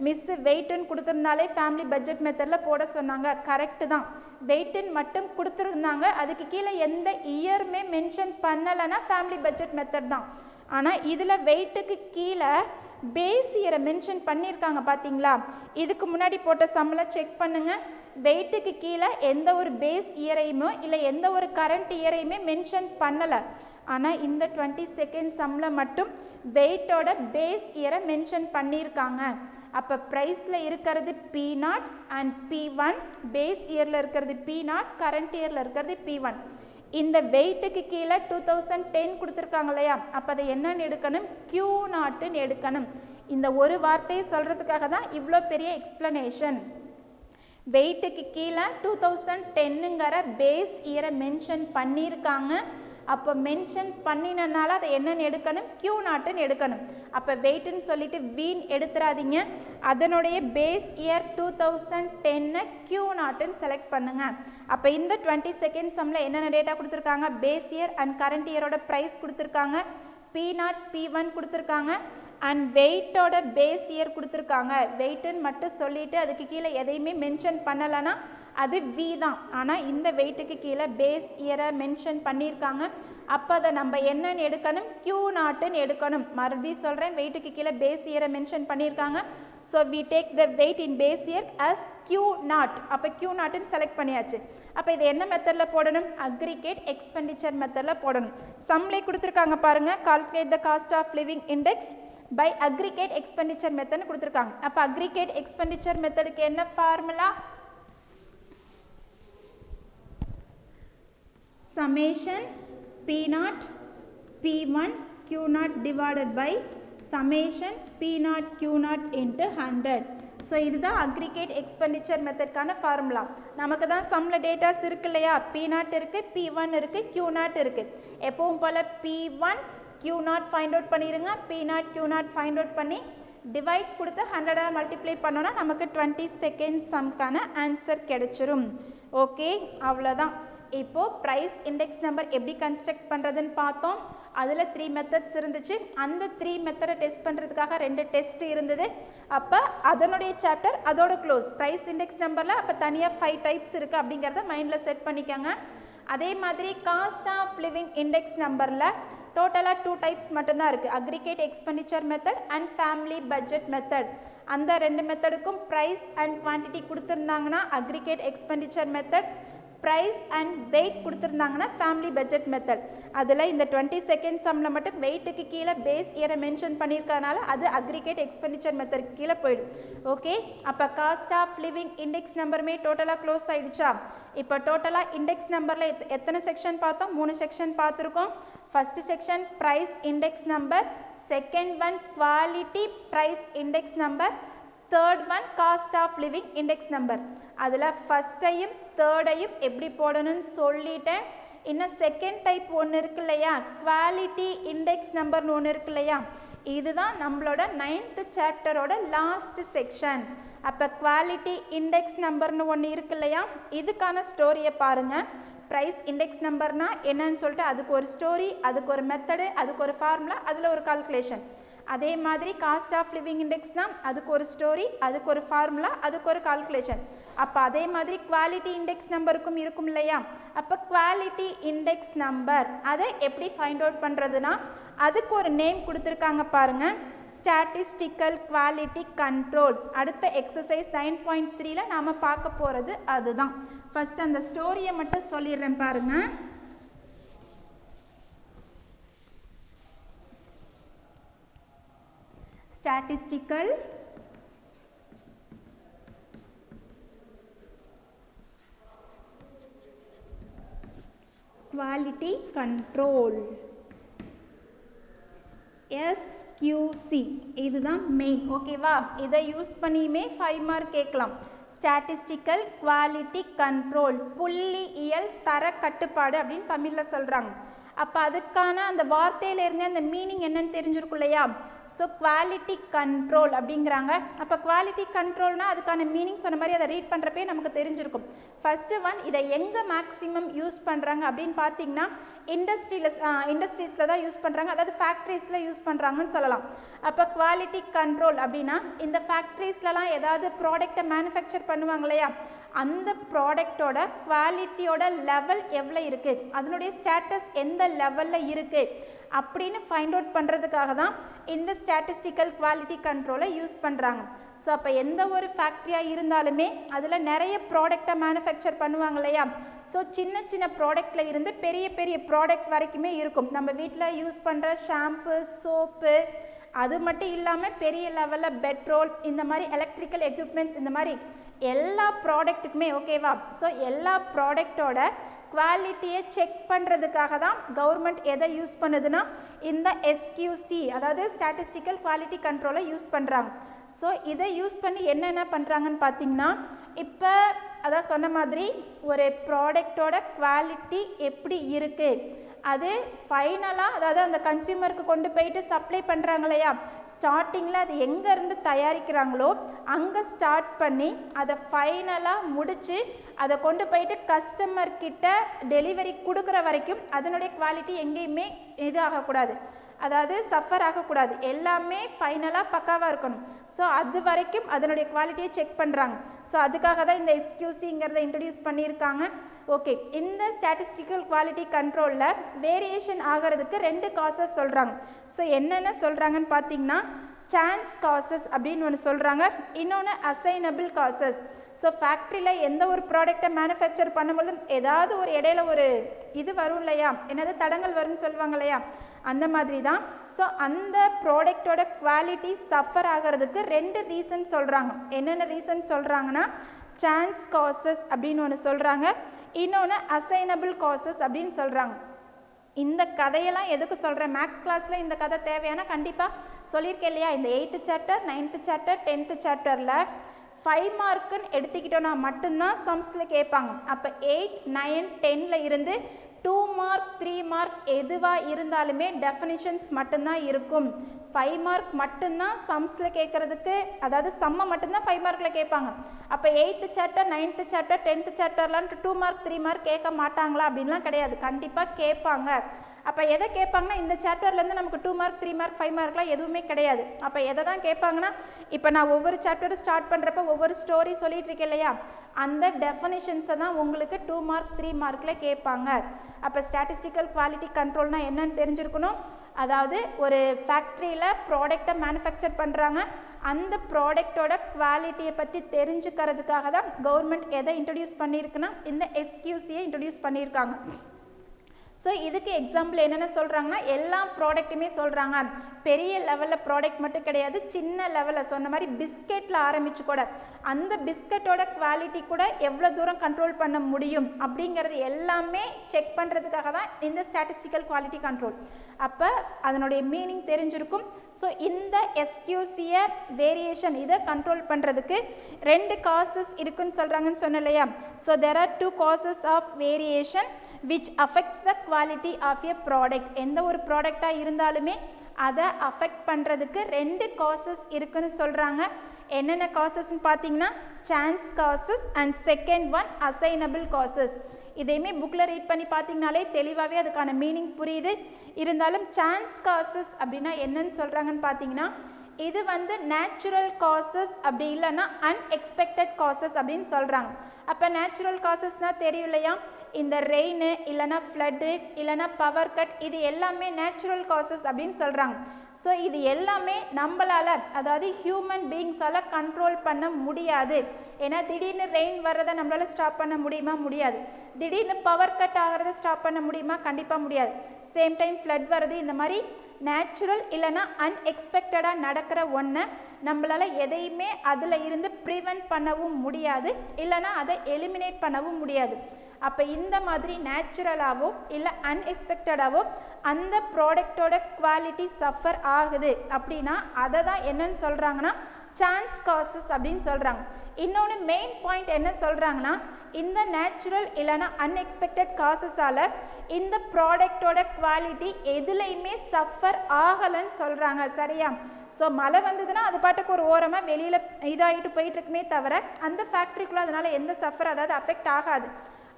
மிஸ்ஸு வெயிட்டுன்னு கொடுத்துருந்தாலே ஃபேமிலி பட்ஜெட் மெத்தடில் போட சொன்னாங்க, கரெக்டு தான். வெயிட்டுன்னு மட்டும் கொடுத்துருந்தாங்க, அதுக்கு கீழே எந்த இயருமே மென்ஷன் பண்ணலைன்னா ஃபேமிலி பட்ஜெட் மெத்தட் தான். ஆனால் இதில் வெயிட்டுக்கு கீழே பேஸ் இயரை மென்ஷன் பண்ணியிருக்காங்க பார்த்தீங்களா. இதுக்கு முன்னாடி போட்ட சம்மில் செக் பண்ணுங்கள். வெயிட்டுக்கு கீழே எந்த ஒரு பேஸ் இயரையுமோ இல்லை எந்த ஒரு கரண்ட் இயரையுமே மென்ஷன் பண்ணலை. ஆனால் இந்த 22nd சம்மில் மட்டும் வெயிட்டோட பேஸ் இயரை மென்ஷன் பண்ணியிருக்காங்க. அப்போ ப்ரைஸில் இருக்கிறது P0 அண்ட் P1, பேஸ் இயரில் இருக்கிறது P0, கரண்ட் இயரில் இருக்கிறது P1. இந்த வெயிட்டுக்கு கீழே 2010 கொடுத்துருக்காங்க இல்லையா. அப்போ அதை என்னன்னு எடுக்கணும், Q0ன்னு எடுக்கணும். இந்த ஒரு வார்த்தையை சொல்கிறதுக்காக தான் இவ்வளோ பெரிய எக்ஸ்ப்ளனேஷன். வெயிட்டுக்கு கீழே 2010ங்கிற பேஸ் இயரை மென்ஷன் பண்ணியிருக்காங்க. அப்போ மென்ஷன் பண்ணினால அதை என்னன்னு எடுக்கணும், Q0ன்னு எடுக்கணும். அப்போ வெயிட்டுன்னு சொல்லிட்டு வீண் எடுத்துடாதீங்க. அதனுடைய பேஸ் இயர் 2010 Q0ன்னு செலக்ட் பண்ணுங்க. அப்போ இந்த 22nd சம்மில் என்னென்ன டேட்டா கொடுத்துருக்காங்க, பேஸ் இயர் அண்ட் கரண்ட் இயரோட ப்ரைஸ் கொடுத்துருக்காங்க, P0 P1 கொடுத்துருக்காங்க. அண்ட் வெயிட்டோட பேஸ் இயர் கொடுத்துருக்காங்க. வெயிட்டுன்னு மட்டும் சொல்லிவிட்டு அதுக்கு கீழே எதையுமே மென்ஷன் பண்ணலைன்னா அது வி தான். ஆனால் இந்த வெயிட்டுக்கு கீழே பேஸ் இயரை மென்ஷன் பண்ணியிருக்காங்க. அப்போ அதை நம்ம என்னன்னு எடுக்கணும், Q நாட்டுன்னு எடுக்கணும். மறுபடியும் சொல்கிறேன், வெயிட்டுக்கு கீழே பேஸ் இயரை மென்ஷன் பண்ணியிருக்காங்க. So we take the weight in base year as Q naught. அப்போ Q நாட்டுன்னு செலக்ட் பண்ணியாச்சு. அப்போ இது என்ன மெத்தடில் போடணும், அக்ரிகேட் எக்ஸ்பெண்டிச்சர் மெத்தடில் போடணும். சம்லே கொடுத்துருக்காங்க பாருங்கள், calculate the cost of living index by aggregate expenditure மெத்தட்னு கொடுத்துருக்காங்க. அப்போ அக்ரிகேட் எக்ஸ்பெண்டிச்சர் மெத்தடுக்கு என்ன formula, summation P0 P1 Q0 divided by summation P0 Q0 into 100. So இதுதான் அக்ரிகேட் எக்ஸ்பெண்டிச்சர் மெத்தட்கான ஃபார்முலா. நமக்கு தான் சம்மில் டேட்டாஸ் இருக்கு இல்லையா, P0 இருக்குது, P1 இருக்குது, Q0 இருக்குது. எப்பவும் போல் P1 Q0 ஃபைண்ட் அவுட் பண்ணிடுங்க. P0 Q0 ஃபைண்ட் அவுட் பண்ணி டிவைட் கொடுத்து 100 மல்டிப்ளை பண்ணோன்னா நமக்கு 20 செகண்ட் சம்க்கான ஆன்சர் கிடைச்சிரும். ஓகே, அவ்வளோதான். இப்போது ப்ரைஸ் இண்டெக்ஸ் நம்பர் எப்படி கன்ஸ்ட்ரக்ட் பண்ணுறதுன்னு பார்த்தோம். அதில் 3 மெத்தட்ஸ் இருந்துச்சு. அந்த 3 மெத்தடை டெஸ்ட் பண்ணுறதுக்காக 2 டெஸ்ட் இருந்தது. அப்போ அதனுடைய சாப்டர் அதோட க்ளோஸ். ப்ரைஸ் இண்டெக்ஸ் நம்பரில் அப்போ தனியாக 5 டைப்ஸ் இருக்குது அப்படிங்கிறத மைண்டில் செட் பண்ணிக்கோங்க. அதே மாதிரி காஸ்ட் ஆஃப் லிவிங் இண்டெக்ஸ் நம்பரில் டோட்டலாக 2 டைப்ஸ் மட்டும்தான் இருக்குது, aggregate expenditure method and family budget method. அந்த 2 மெத்தடுக்கும் ப்ரைஸ் அண்ட் குவான்டிட்டி கொடுத்துருந்தாங்கன்னா aggregate expenditure method, price and weight கொடுத்துருந்தாங்கன்னா ஃபேமிலி பட்ஜெட் மெத்தட். அதில் இந்த 20 செகண்ட் சம்மில் மட்டும் வெயிட்டுக்கு கீழே பேஸ் இயரை மென்ஷன் பண்ணியிருக்கனால அது அக்ரிகேட் எக்ஸ்பெண்டிச்சர் மெத்தடுக்கு கீழே போயிடும். ஓகே, அப்போ காஸ்ட் ஆஃப் லிவிங் இண்டெக்ஸ் நம்பருமே டோட்டலாக க்ளோஸ் ஆகிடுச்சா. இப்போ டோட்டலாக இண்டெக்ஸ் நம்பரில் எத்தனை செக்ஷன் பார்த்தோம், 3 செக்ஷன் பார்த்துருக்கோம். First section price index number, second one quality price index number, third one cost of living index number. அதில் ஃபஸ்ட்டையும் தேர்டையும் எப்படி போடணும்னு சொல்லிட்டேன். இன்னும் செகண்ட் டைப் ஒன்று இருக்கு இல்லையா, குவாலிட்டி இண்டெக்ஸ் நம்பர்னு ஒன்று இருக்கு இல்லையா, இதுதான் நம்மளோட 9th சாப்டரோட லாஸ்ட் செக்ஷன். அப்போ குவாலிட்டி இண்டெக்ஸ் நம்பர்னு ஒன்று இருக்கு இல்லையா, இதுக்கான ஸ்டோரியை பாருங்கள். ப்ரைஸ் இண்டெக்ஸ் நம்பர்னா என்னன்னு சொல்லிட்டு அதுக்கு ஒரு ஸ்டோரி, அதுக்கு ஒரு மெத்தடு, அதுக்கு ஒரு ஃபார்முலா, அதில் ஒரு கால்குலேஷன். அதே மாதிரி காஸ்ட் ஆஃப் லிவிங் இண்டெக்ஸ்னால் அதுக்கு ஒரு ஸ்டோரி, அதுக்கு ஒரு ஃபார்முலா, அதுக்கு ஒரு கால்குலேஷன். அப்போ அதே மாதிரி குவாலிட்டி இண்டெக்ஸ் நம்பருக்கும் இருக்கும் இல்லையா. அப்போ குவாலிட்டி இண்டெக்ஸ் நம்பர் அதை எப்படி ஃபைண்ட் அவுட் பண்ணுறதுனா அதுக்கு ஒரு நேம் கொடுத்துருக்காங்க பாருங்கள், ஸ்டாட்டிஸ்டிக்கல் குவாலிட்டி கண்ட்ரோல். அடுத்த எக்ஸசைஸ் 9.3ல் நாம் பார்க்க போகிறது அதுதான். ஃபஸ்ட் அந்த ஸ்டோரியை மட்டும் சொல்லிடுறேன் பாருங்கள். Statistical quality control SQC இதுதான் மெயின். ஓகேவா, இதை யூஸ் பண்ணியுமே 5 மார்க் கேட்கலாம். ஸ்டாட்டிஸ்டிக்கல் குவாலிட்டி கண்ட்ரோல், புள்ளியியல் தர கட்டுப்பாடு அப்படின்னு தமிழில் சொல்கிறாங்க. அப்போ அதுக்கான அந்த வார்த்தையிலேருந்து அந்த மீனிங் என்னன்னு தெரிஞ்சிருக்கும் இல்லையா. ஸோ குவாலிட்டி கண்ட்ரோல் அப்படிங்கிறாங்க. அப்போ குவாலிட்டி கண்ட்ரோல்னால் அதுக்கான மீனிங் சொன்ன மாதிரி அதை ரீட் பண்ணுறப்பே நமக்கு தெரிஞ்சிருக்கும். ஃபஸ்ட்டு ஒன், இதை எங்கே மேக்ஸிமம் யூஸ் பண்ணுறாங்க அப்படின்னு பார்த்தீங்கன்னா இண்டஸ்ட்ரீஸில் தான் யூஸ் பண்ணுறாங்க, அதாவது ஃபேக்ட்ரிஸில் யூஸ் பண்ணுறாங்கன்னு சொல்லலாம். அப்போ குவாலிட்டி கண்ட்ரோல் அப்படின்னா இந்த ஃபேக்ட்ரிஸ்லலாம் ஏதாவது ப்ராடக்டை மேனுஃபேக்சர் பண்ணுவாங்க இல்லையா, அந்த ப்ராடக்டோட குவாலிட்டியோட லெவல் எவ்வளோ இருக்குது, அதனுடைய ஸ்டேட்டஸ் எந்த லெவலில் இருக்குது அப்படின்னு ஃபைண்ட் அவுட் பண்ணுறதுக்காக தான் இந்த ஸ்டாட்டிஸ்டிக்கல் குவாலிட்டி கண்ட்ரோலை யூஸ் பண்ணுறாங்க. ஸோ அப்போ எந்த ஒரு ஃபேக்ட்ரியாக இருந்தாலுமே அதில் நிறைய ப்ராடக்டை மேனுஃபேக்சர் பண்ணுவாங்க இல்லையா. ஸோ சின்ன சின்ன ப்ராடக்டில் இருந்து பெரிய பெரிய ப்ராடக்ட் வரைக்குமே இருக்கும். நம்ம வீட்டில் யூஸ் பண்ணுற ஷாம்பு, சோப்பு, அது மட்டும் இல்லாமல் பெரிய லெவலில் பெட்ரோல், இந்த மாதிரி எலக்ட்ரிக்கல் எக்யூப்மெண்ட்ஸ், இந்த மாதிரி எல்லா ப்ராடக்ட்டுக்குமே. ஓகேவா, ஸோ எல்லா ப்ராடக்டோட குவாலிட்டியை செக் பண்ணுறதுக்காக தான் கவர்மெண்ட் எதை யூஸ் பண்ணுதுன்னா இந்த SQC, அதாவது ஸ்டாட்டிஸ்டிக்கல் குவாலிட்டி கண்ட்ரோலை யூஸ் பண்ணுறாங்க. ஸோ இதை யூஸ் பண்ணி என்னென்ன பண்ணுறாங்கன்னு பார்த்தீங்கன்னா, இப்போ அதான் சொன்ன மாதிரி ஒரு ப்ராடக்டோட குவாலிட்டி எப்படி இருக்குது, அது ஃபைனலாக அதாவது அந்த கன்சியூமருக்கு கொண்டு போயிட்டு சப்ளை பண்ணுறாங்க இல்லையா, ஸ்டார்டிங்கில் அது எங்கேருந்து தயாரிக்கிறாங்களோ அங்கே ஸ்டார்ட் பண்ணி அதை ஃபைனலாக முடித்து அதை கொண்டு போயிட்டு கஸ்டமர்கிட்ட டெலிவரி கொடுக்குற வரைக்கும் அதனுடைய குவாலிட்டி எங்கேயுமே இது ஆகக்கூடாது. அதாவது சஃபர் ஆகக்கூடாது, எல்லாமே ஃபைனலாக பக்காவாக இருக்கணும். ஸோ அது வரைக்கும் அதனுடைய குவாலிட்டியை செக் பண்ணுறாங்க. ஸோ அதுக்காக தான் இந்த எஸ்கியூசிங்கிறத இன்ட்ரடியூஸ் பண்ணியிருக்காங்க. ஓகே, இந்த ஸ்டாட்டிஸ்டிக்கல் குவாலிட்டி கண்ட்ரோலில் வேரியேஷன் ஆகிறதுக்கு 2 காசஸ் சொல்கிறாங்க. ஸோ என்னென்ன சொல்கிறாங்கன்னு பார்த்தீங்கன்னா, சான்ஸ் காசஸ் அப்படின்னு ஒன்று சொல்கிறாங்க, இன்னொன்று அசைனபிள் காசஸ். ஸோ ஃபேக்ட்ரியில் எந்த ஒரு ப்ராடக்டை மேனுஃபேக்சர் பண்ணும்போது ஏதாவது ஒரு இடையில ஒரு இது வரும் இல்லையா, என்னது தடங்கள் வரும்னு சொல்லுவாங்க இல்லையா, அந்த மாதிரி தான். ஸோ அந்த ப்ராடக்டோட குவாலிட்டி சஃபர் ஆகிறதுக்கு 2 ரீசன் சொல்கிறாங்க. என்னென்ன ரீசன் சொல்கிறாங்கன்னா, சான்ஸ் காசஸ் அப்படின்னு ஒன்று சொல்கிறாங்க, இன்னொன்று அசைனபிள் காசஸ் அப்படின்னு சொல்கிறாங்க. இந்த கதையெல்லாம் எதுக்கு சொல்கிறேன், மேக்ஸ் கிளாஸில் இந்த கதை தேவையான கண்டிப்பாக சொல்லியிருக்கேன் இல்லையா. இந்த 8th chapter 9th chapter 10th சாப்டரில் 5 மார்க்குன்னு எடுத்துக்கிட்டோன்னா மட்டும்தான் சம்ஸில் கேட்பாங்க. அப்போ 8, 9, 10ல் இருந்து 2 மார்க் 3 மார்க் எதுவாக இருந்தாலுமே டெஃபினிஷன்ஸ் மட்டும்தான் இருக்கும். 5 மார்க் மட்டும்தான் சம்ஸில் கேட்குறதுக்கு, அதாவது சம்மை மட்டும்தான் 5 மார்க்கில் கேட்பாங்க. அப்போ 8th chapter 9th chapter 10th சாப்டர்லாம் 2 mark 3 mark கேட்க மாட்டாங்களா அப்படின்லாம் கிடையாது, கண்டிப்பாக கேட்பாங்க. அப்போ எதை கேட்பாங்கன்னா, இந்த சாப்டர்லேருந்து நமக்கு 2 மார்க் 3 மார்க் 5 மார்க்லாம் எதுவுமே கிடையாது. அப்போ எதை தான் கேட்பாங்கன்னா, இப்போ நான் ஒவ்வொரு சாப்டரும் ஸ்டார்ட் பண்ணுறப்ப ஒவ்வொரு ஸ்டோரி சொல்லிட்டு இருக்கேன் இல்லையா, அந்த டெஃபினிஷன்ஸை தான் உங்களுக்கு 2 மார்க் 3 மார்க்கில் கேட்பாங்க. அப்போ ஸ்டாட்டிஸ்டிக்கல் குவாலிட்டி கண்ட்ரோல்னால் என்னன்னு தெரிஞ்சிருக்கணும். அதாவது ஒரு ஃபேக்ட்ரியில் ப்ராடக்டை மேனுஃபேக்சர் பண்ணுறாங்க, அந்த ப்ராடக்டோட குவாலிட்டியை பற்றி தெரிஞ்சுக்கிறதுக்காக தான் கவர்மெண்ட் எதை இன்ட்ரடியூஸ் பண்ணியிருக்குன்னா, இந்த எஸ்கியூசியை இன்ட்ரடியூஸ் பண்ணியிருக்காங்க. ஸோ இதுக்கு எக்ஸாம்பிள் என்னென்ன சொல்கிறாங்கன்னா, எல்லா ப்ராடக்ட்டுமே சொல்கிறாங்க. பெரிய லெவலில் ப்ராடக்ட் மட்டும் கிடையாது, சின்ன லெவலில் சொன்ன மாதிரி பிஸ்கெட்டில் ஆரம்பித்து கூட அந்த பிஸ்கட்டோட குவாலிட்டி கூட எவ்வளோ தூரம் கண்ட்ரோல் பண்ண முடியும் அப்படிங்கிறது எல்லாமே செக் பண்ணுறதுக்காக தான் இந்த ஸ்டாட்டிஸ்டிக்கல் குவாலிட்டி கண்ட்ரோல். அப்போ அதனுடைய மீனிங் தெரிஞ்சிருக்கும். ஸோ இந்த எஸ்கியூசியை வேரியேஷன் இதை கண்ட்ரோல் பண்ணுறதுக்கு 2 காசஸ் இருக்குன்னு சொல்கிறாங்கன்னு சொன்னேன் இல்லையா. So there are 2 causes of variation which affects the quality of a product. எந்த ஒரு ப்ராடக்டாக இருந்தாலுமே அதை அஃபெக்ட் பண்ணுறதுக்கு 2 காசஸ் இருக்குன்னு சொல்கிறாங்க. என்னென்ன காசஸ்ன்னு பார்த்தீங்கன்னா, chance causes and second one assignable causes. இதையுமே புக்கில் ரீட் பண்ணி பார்த்தீங்கனாலே தெளிவாகவே அதுக்கான மீனிங் புரியுது. இருந்தாலும் சான்ஸ் காசஸ் அப்படின்னா என்னன்னு சொல்கிறாங்கன்னு பார்த்தீங்கன்னா, இது வந்து நேச்சுரல் காசஸ் அப்படி இல்லைன்னா அன்எக்ஸ்பெக்டட் காசஸ் அப்படின்னு சொல்கிறாங்க. அப்போ நேச்சுரல் காசஸ்னால் தெரியும் இல்லையா, இந்த ரெயின் இல்லைனா ஃப்ளட்டு இல்லைனா பவர் கட், இது எல்லாமே நேச்சுரல் காசஸ் அப்படின்னு சொல்கிறாங்க. ஸோ இது எல்லாமே நம்மளால், அதாவது ஹியூமன் பீயிங்ஸால் கண்ட்ரோல் பண்ண முடியாது. ஏன்னா திடீர்னு ரெயின் வர்றதை நம்மளால் ஸ்டாப் பண்ண முடியுமா, முடியாது. திடீர்னு பவர் கட் ஆகிறத ஸ்டாப் பண்ண முடியுமா, கண்டிப்பாக முடியாது. சேம் டைம் ஃப்ளட் வர்றது, இந்த மாதிரி நேச்சுரல் இல்லைனா அன்எக்ஸ்பெக்டடாக நடக்கிற ஒன்றை நம்மளால் எதையுமே அதில் இருந்து ப்ரிவென்ட் பண்ணவும் முடியாது, இல்லைனா அதை எலிமினேட் பண்ணவும் முடியாது. அப்போ இந்த மாதிரி நேச்சுரலாகவோ இல்லை அன்எக்ஸ்பெக்டடாகவோ அந்த ப்ராடக்டோட குவாலிட்டி சஃபர் ஆகுது அப்படின்னா அதை தான் என்னன்னு சொல்கிறாங்கன்னா சான்ஸ் காசஸ் அப்படின்னு சொல்கிறாங்க. இன்னொன்று மெயின் பாயிண்ட் என்ன சொல்கிறாங்கன்னா, இந்த நேச்சுரல் இல்லைனா அன்எக்ஸ்பெக்டட் காசஸால் இந்த ப்ராடக்டோட குவாலிட்டி எதுலையுமே சஃபர் ஆகலைன்னு சொல்கிறாங்க. சரியா? ஸோ மழை வந்ததுன்னா அது பாட்டுக்கு ஒரு ஓரமாக வெளியில் இதாகிட்டு போயிட்டுருக்குமே தவிர அந்த ஃபேக்ட்ரிக்குள்ளே அதனால் எந்த சஃபர், அதாவது அஃபெக்ட் ஆகாது.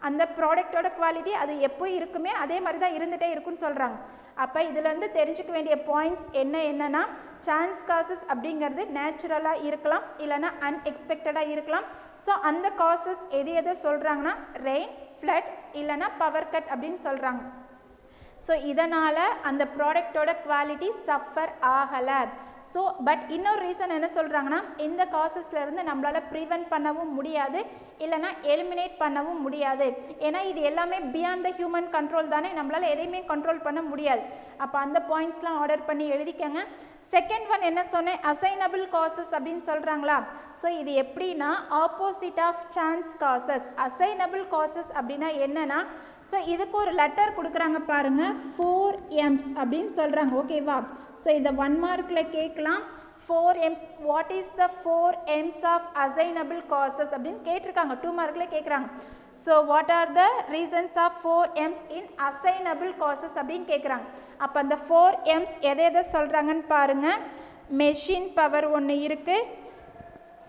அந்த ப்ராடக்டோட குவாலிட்டி அது எப்போ இருக்குமே அதே மாதிரி தான் இருந்துகிட்டே இருக்குன்னு சொல்கிறாங்க. அப்போ இதுலேருந்து தெரிஞ்சுக்க வேண்டிய பாயிண்ட்ஸ் என்னென்னா, சான்ஸ் காசஸ் அப்படிங்கிறது நேச்சுரலாக இருக்கலாம் இல்லைனா அன்எக்ஸ்பெக்டடாக இருக்கலாம். ஸோ அந்த காசஸ் எது சொல்கிறாங்கன்னா ரெயின், ஃப்ளட் இல்லைனா பவர் கட் அப்படின்னு சொல்கிறாங்க. ஸோ இதனால் அந்த ப்ராடக்டோட குவாலிட்டி சஃபர் ஆகலை. ஸோ பட் இன்னொரு ரீசன் என்ன சொல்கிறாங்கன்னா, இந்த காசஸ்லேருந்து நம்மளால் ப்ரிவென்ட் பண்ணவும் முடியாது இல்லைனா எலிமினேட் பண்ணவும் முடியாது. ஏன்னா இது எல்லாமே பியாண்ட் த ஹியூமன் கண்ட்ரோல் தானே, நம்மளால் எதையுமே கண்ட்ரோல் பண்ண முடியாது. அப்போ அந்த பாயிண்ட்ஸ்லாம் ஆர்டர் பண்ணி எழுதிக்கங்க. செகண்ட் ஒன் என்ன சொன்னேன், அசைனபிள் காசஸ் அப்படின்னு சொல்கிறாங்களா. ஸோ இது எப்படின்னா opposite of chance causes. Assignable causes அப்படின்னா என்னென்னா, ஸோ இதுக்கு ஒரு லெட்டர் கொடுக்குறாங்க பாருங்கள், 4M's அப்படின்னு சொல்கிறாங்க. ஓகேவா? ஸோ இந்த 1 மார்க்கில் கேட்கலாம். 4M's, what is the 4M's of assignable causes அப்படின்னு கேட்டிருக்காங்க. 2 மார்க்கில் கேட்குறாங்க. So what are the reasons of 4M's in assignable causes அப்படின்னு கேட்குறாங்க. அப்போ அந்த 4M's எதை சொல்கிறாங்கன்னு பாருங்கள். மெஷின் பவர் ஒன்று இருக்குது.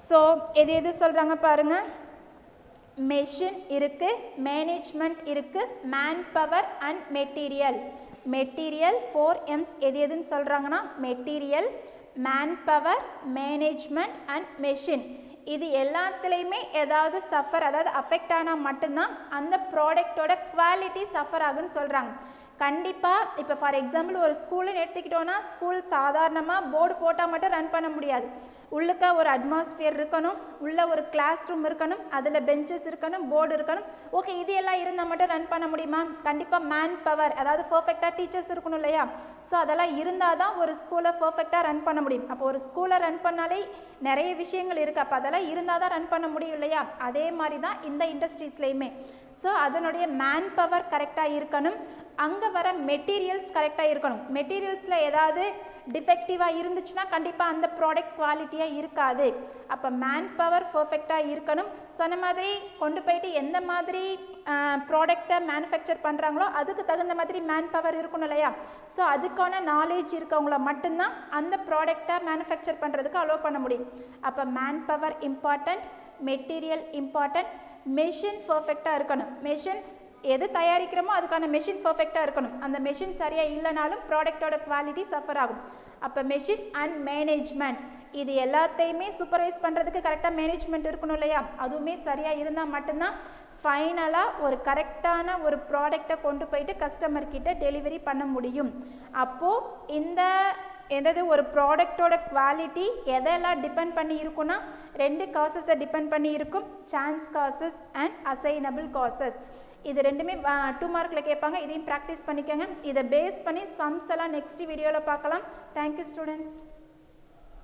ஸோ எது சொல்கிறாங்க பாருங்கள், மெஷின் இருக்கு, மேனேஜ்மெண்ட் இருக்கு, man power and material. Material 4M's எது எதுன்னு சொல்கிறாங்கன்னா material, man power, management and machine. இது எல்லாத்துலேயுமே ஏதாவது சஃபர், அதாவது அஃபெக்ட் ஆனால் மட்டும்தான் அந்த ப்ராடக்டோட குவாலிட்டி சஃபர் ஆகுன்னு சொல்கிறாங்க. கண்டிப்பாக இப்போ ஃபார் எக்ஸாம்பிள் ஒரு ஸ்கூலுன்னு எடுத்துக்கிட்டோன்னா ஸ்கூல் சாதாரணமாக போர்டு போட்டால் மட்டும் ரன் பண்ண முடியாது. உள்ளுக்க ஒரு அட்மாஸ்பியர் இருக்கணும், உள்ள ஒரு கிளாஸ் ரூம் இருக்கணும், அதில் பெஞ்சஸ் இருக்கணும், போர்டு இருக்கணும். ஓகே, இது எல்லாம் இருந்தால் மட்டும் ரன் பண்ண முடியுமா? கண்டிப்பாக மேன் பவர், அதாவது பர்ஃபெக்டாக டீச்சர்ஸ் இருக்கணும் இல்லையா? ஸோ அதெல்லாம் இருந்தால் தான் ஒரு ஸ்கூலை பர்ஃபெக்டாக ரன் பண்ண முடியும். அப்போ ஒரு ஸ்கூலை ரன் பண்ணாலே நிறைய விஷயங்கள் இருக்குது, அப்போ அதெல்லாம் இருந்தால் தான் ரன் பண்ண முடியும் இல்லையா? அதே மாதிரி தான் இந்த இண்டஸ்ட்ரீஸ்லேயுமே. ஸோ அதனுடைய மேன் பவர் கரெக்டாக இருக்கணும், அங்கே வர மெட்டீரியல்ஸ் கரெக்டாக இருக்கணும். மெட்டீரியல்ஸில் ஏதாவது டிஃபெக்டிவாக இருந்துச்சுன்னா கண்டிப்பாக அந்த ப்ராடக்ட் குவாலிட்டியாக இருக்காது. அப்போ மேன் பவர் பர்ஃபெக்டாக இருக்கணும். சொன்ன மாதிரி கொண்டு போயிட்டு எந்த மாதிரி ப்ராடக்டை மேனுஃபேக்சர் பண்ணுறாங்களோ அதுக்கு தகுந்த மாதிரி மேன் பவர் இருக்கணும் இல்லையா? ஸோ அதுக்கான நாலேஜ் இருக்கவங்கள மட்டும்தான் அந்த ப்ராடக்டை மேனுஃபேக்சர் பண்ணுறதுக்கு அலோவ் பண்ண முடியும். அப்போ man power important, material important, machine பர்ஃபெக்டாக இருக்கணும். மெஷின் எது தயாரிக்கிறோமோ அதுக்கான மெஷின் பர்ஃபெக்டாக இருக்கணும். அந்த மெஷின் சரியாக இல்லைனாலும் ப்ராடக்டோட குவாலிட்டி சஃபர் ஆகும். அப்போ மெஷின் அண்ட் மேனேஜ்மெண்ட் இது எல்லாத்தையுமே சூப்பர்வைஸ் பண்ணுறதுக்கு கரெக்டாக மேனேஜ்மெண்ட் இருக்கணும் இல்லையா? அதுவுமே சரியாக இருந்தால் மட்டும்தான் ஃபைனலாக ஒரு கரெக்டான ஒரு ப்ராடக்டை கொண்டு போயிட்டு கஸ்டமர்கிட்ட டெலிவரி பண்ண முடியும். அப்போது இந்த எதாவது ஒரு ப்ராடக்டோட குவாலிட்டி எதெல்லாம் டிபெண்ட் பண்ணி இருக்குன்னா 2 காசஸை டிபெண்ட் பண்ணி இருக்கும், chance causes and assignable causes. இது ரெண்டுமே 2 மார்க்கில் கேட்பாங்க, இதையும் ப்ராக்டிஸ் பண்ணிக்கோங்க. இதை பேஸ் பண்ணி சம்ஸ் எல்லாம் நெக்ஸ்ட் வீடியோவில் பார்க்கலாம். Thank you students.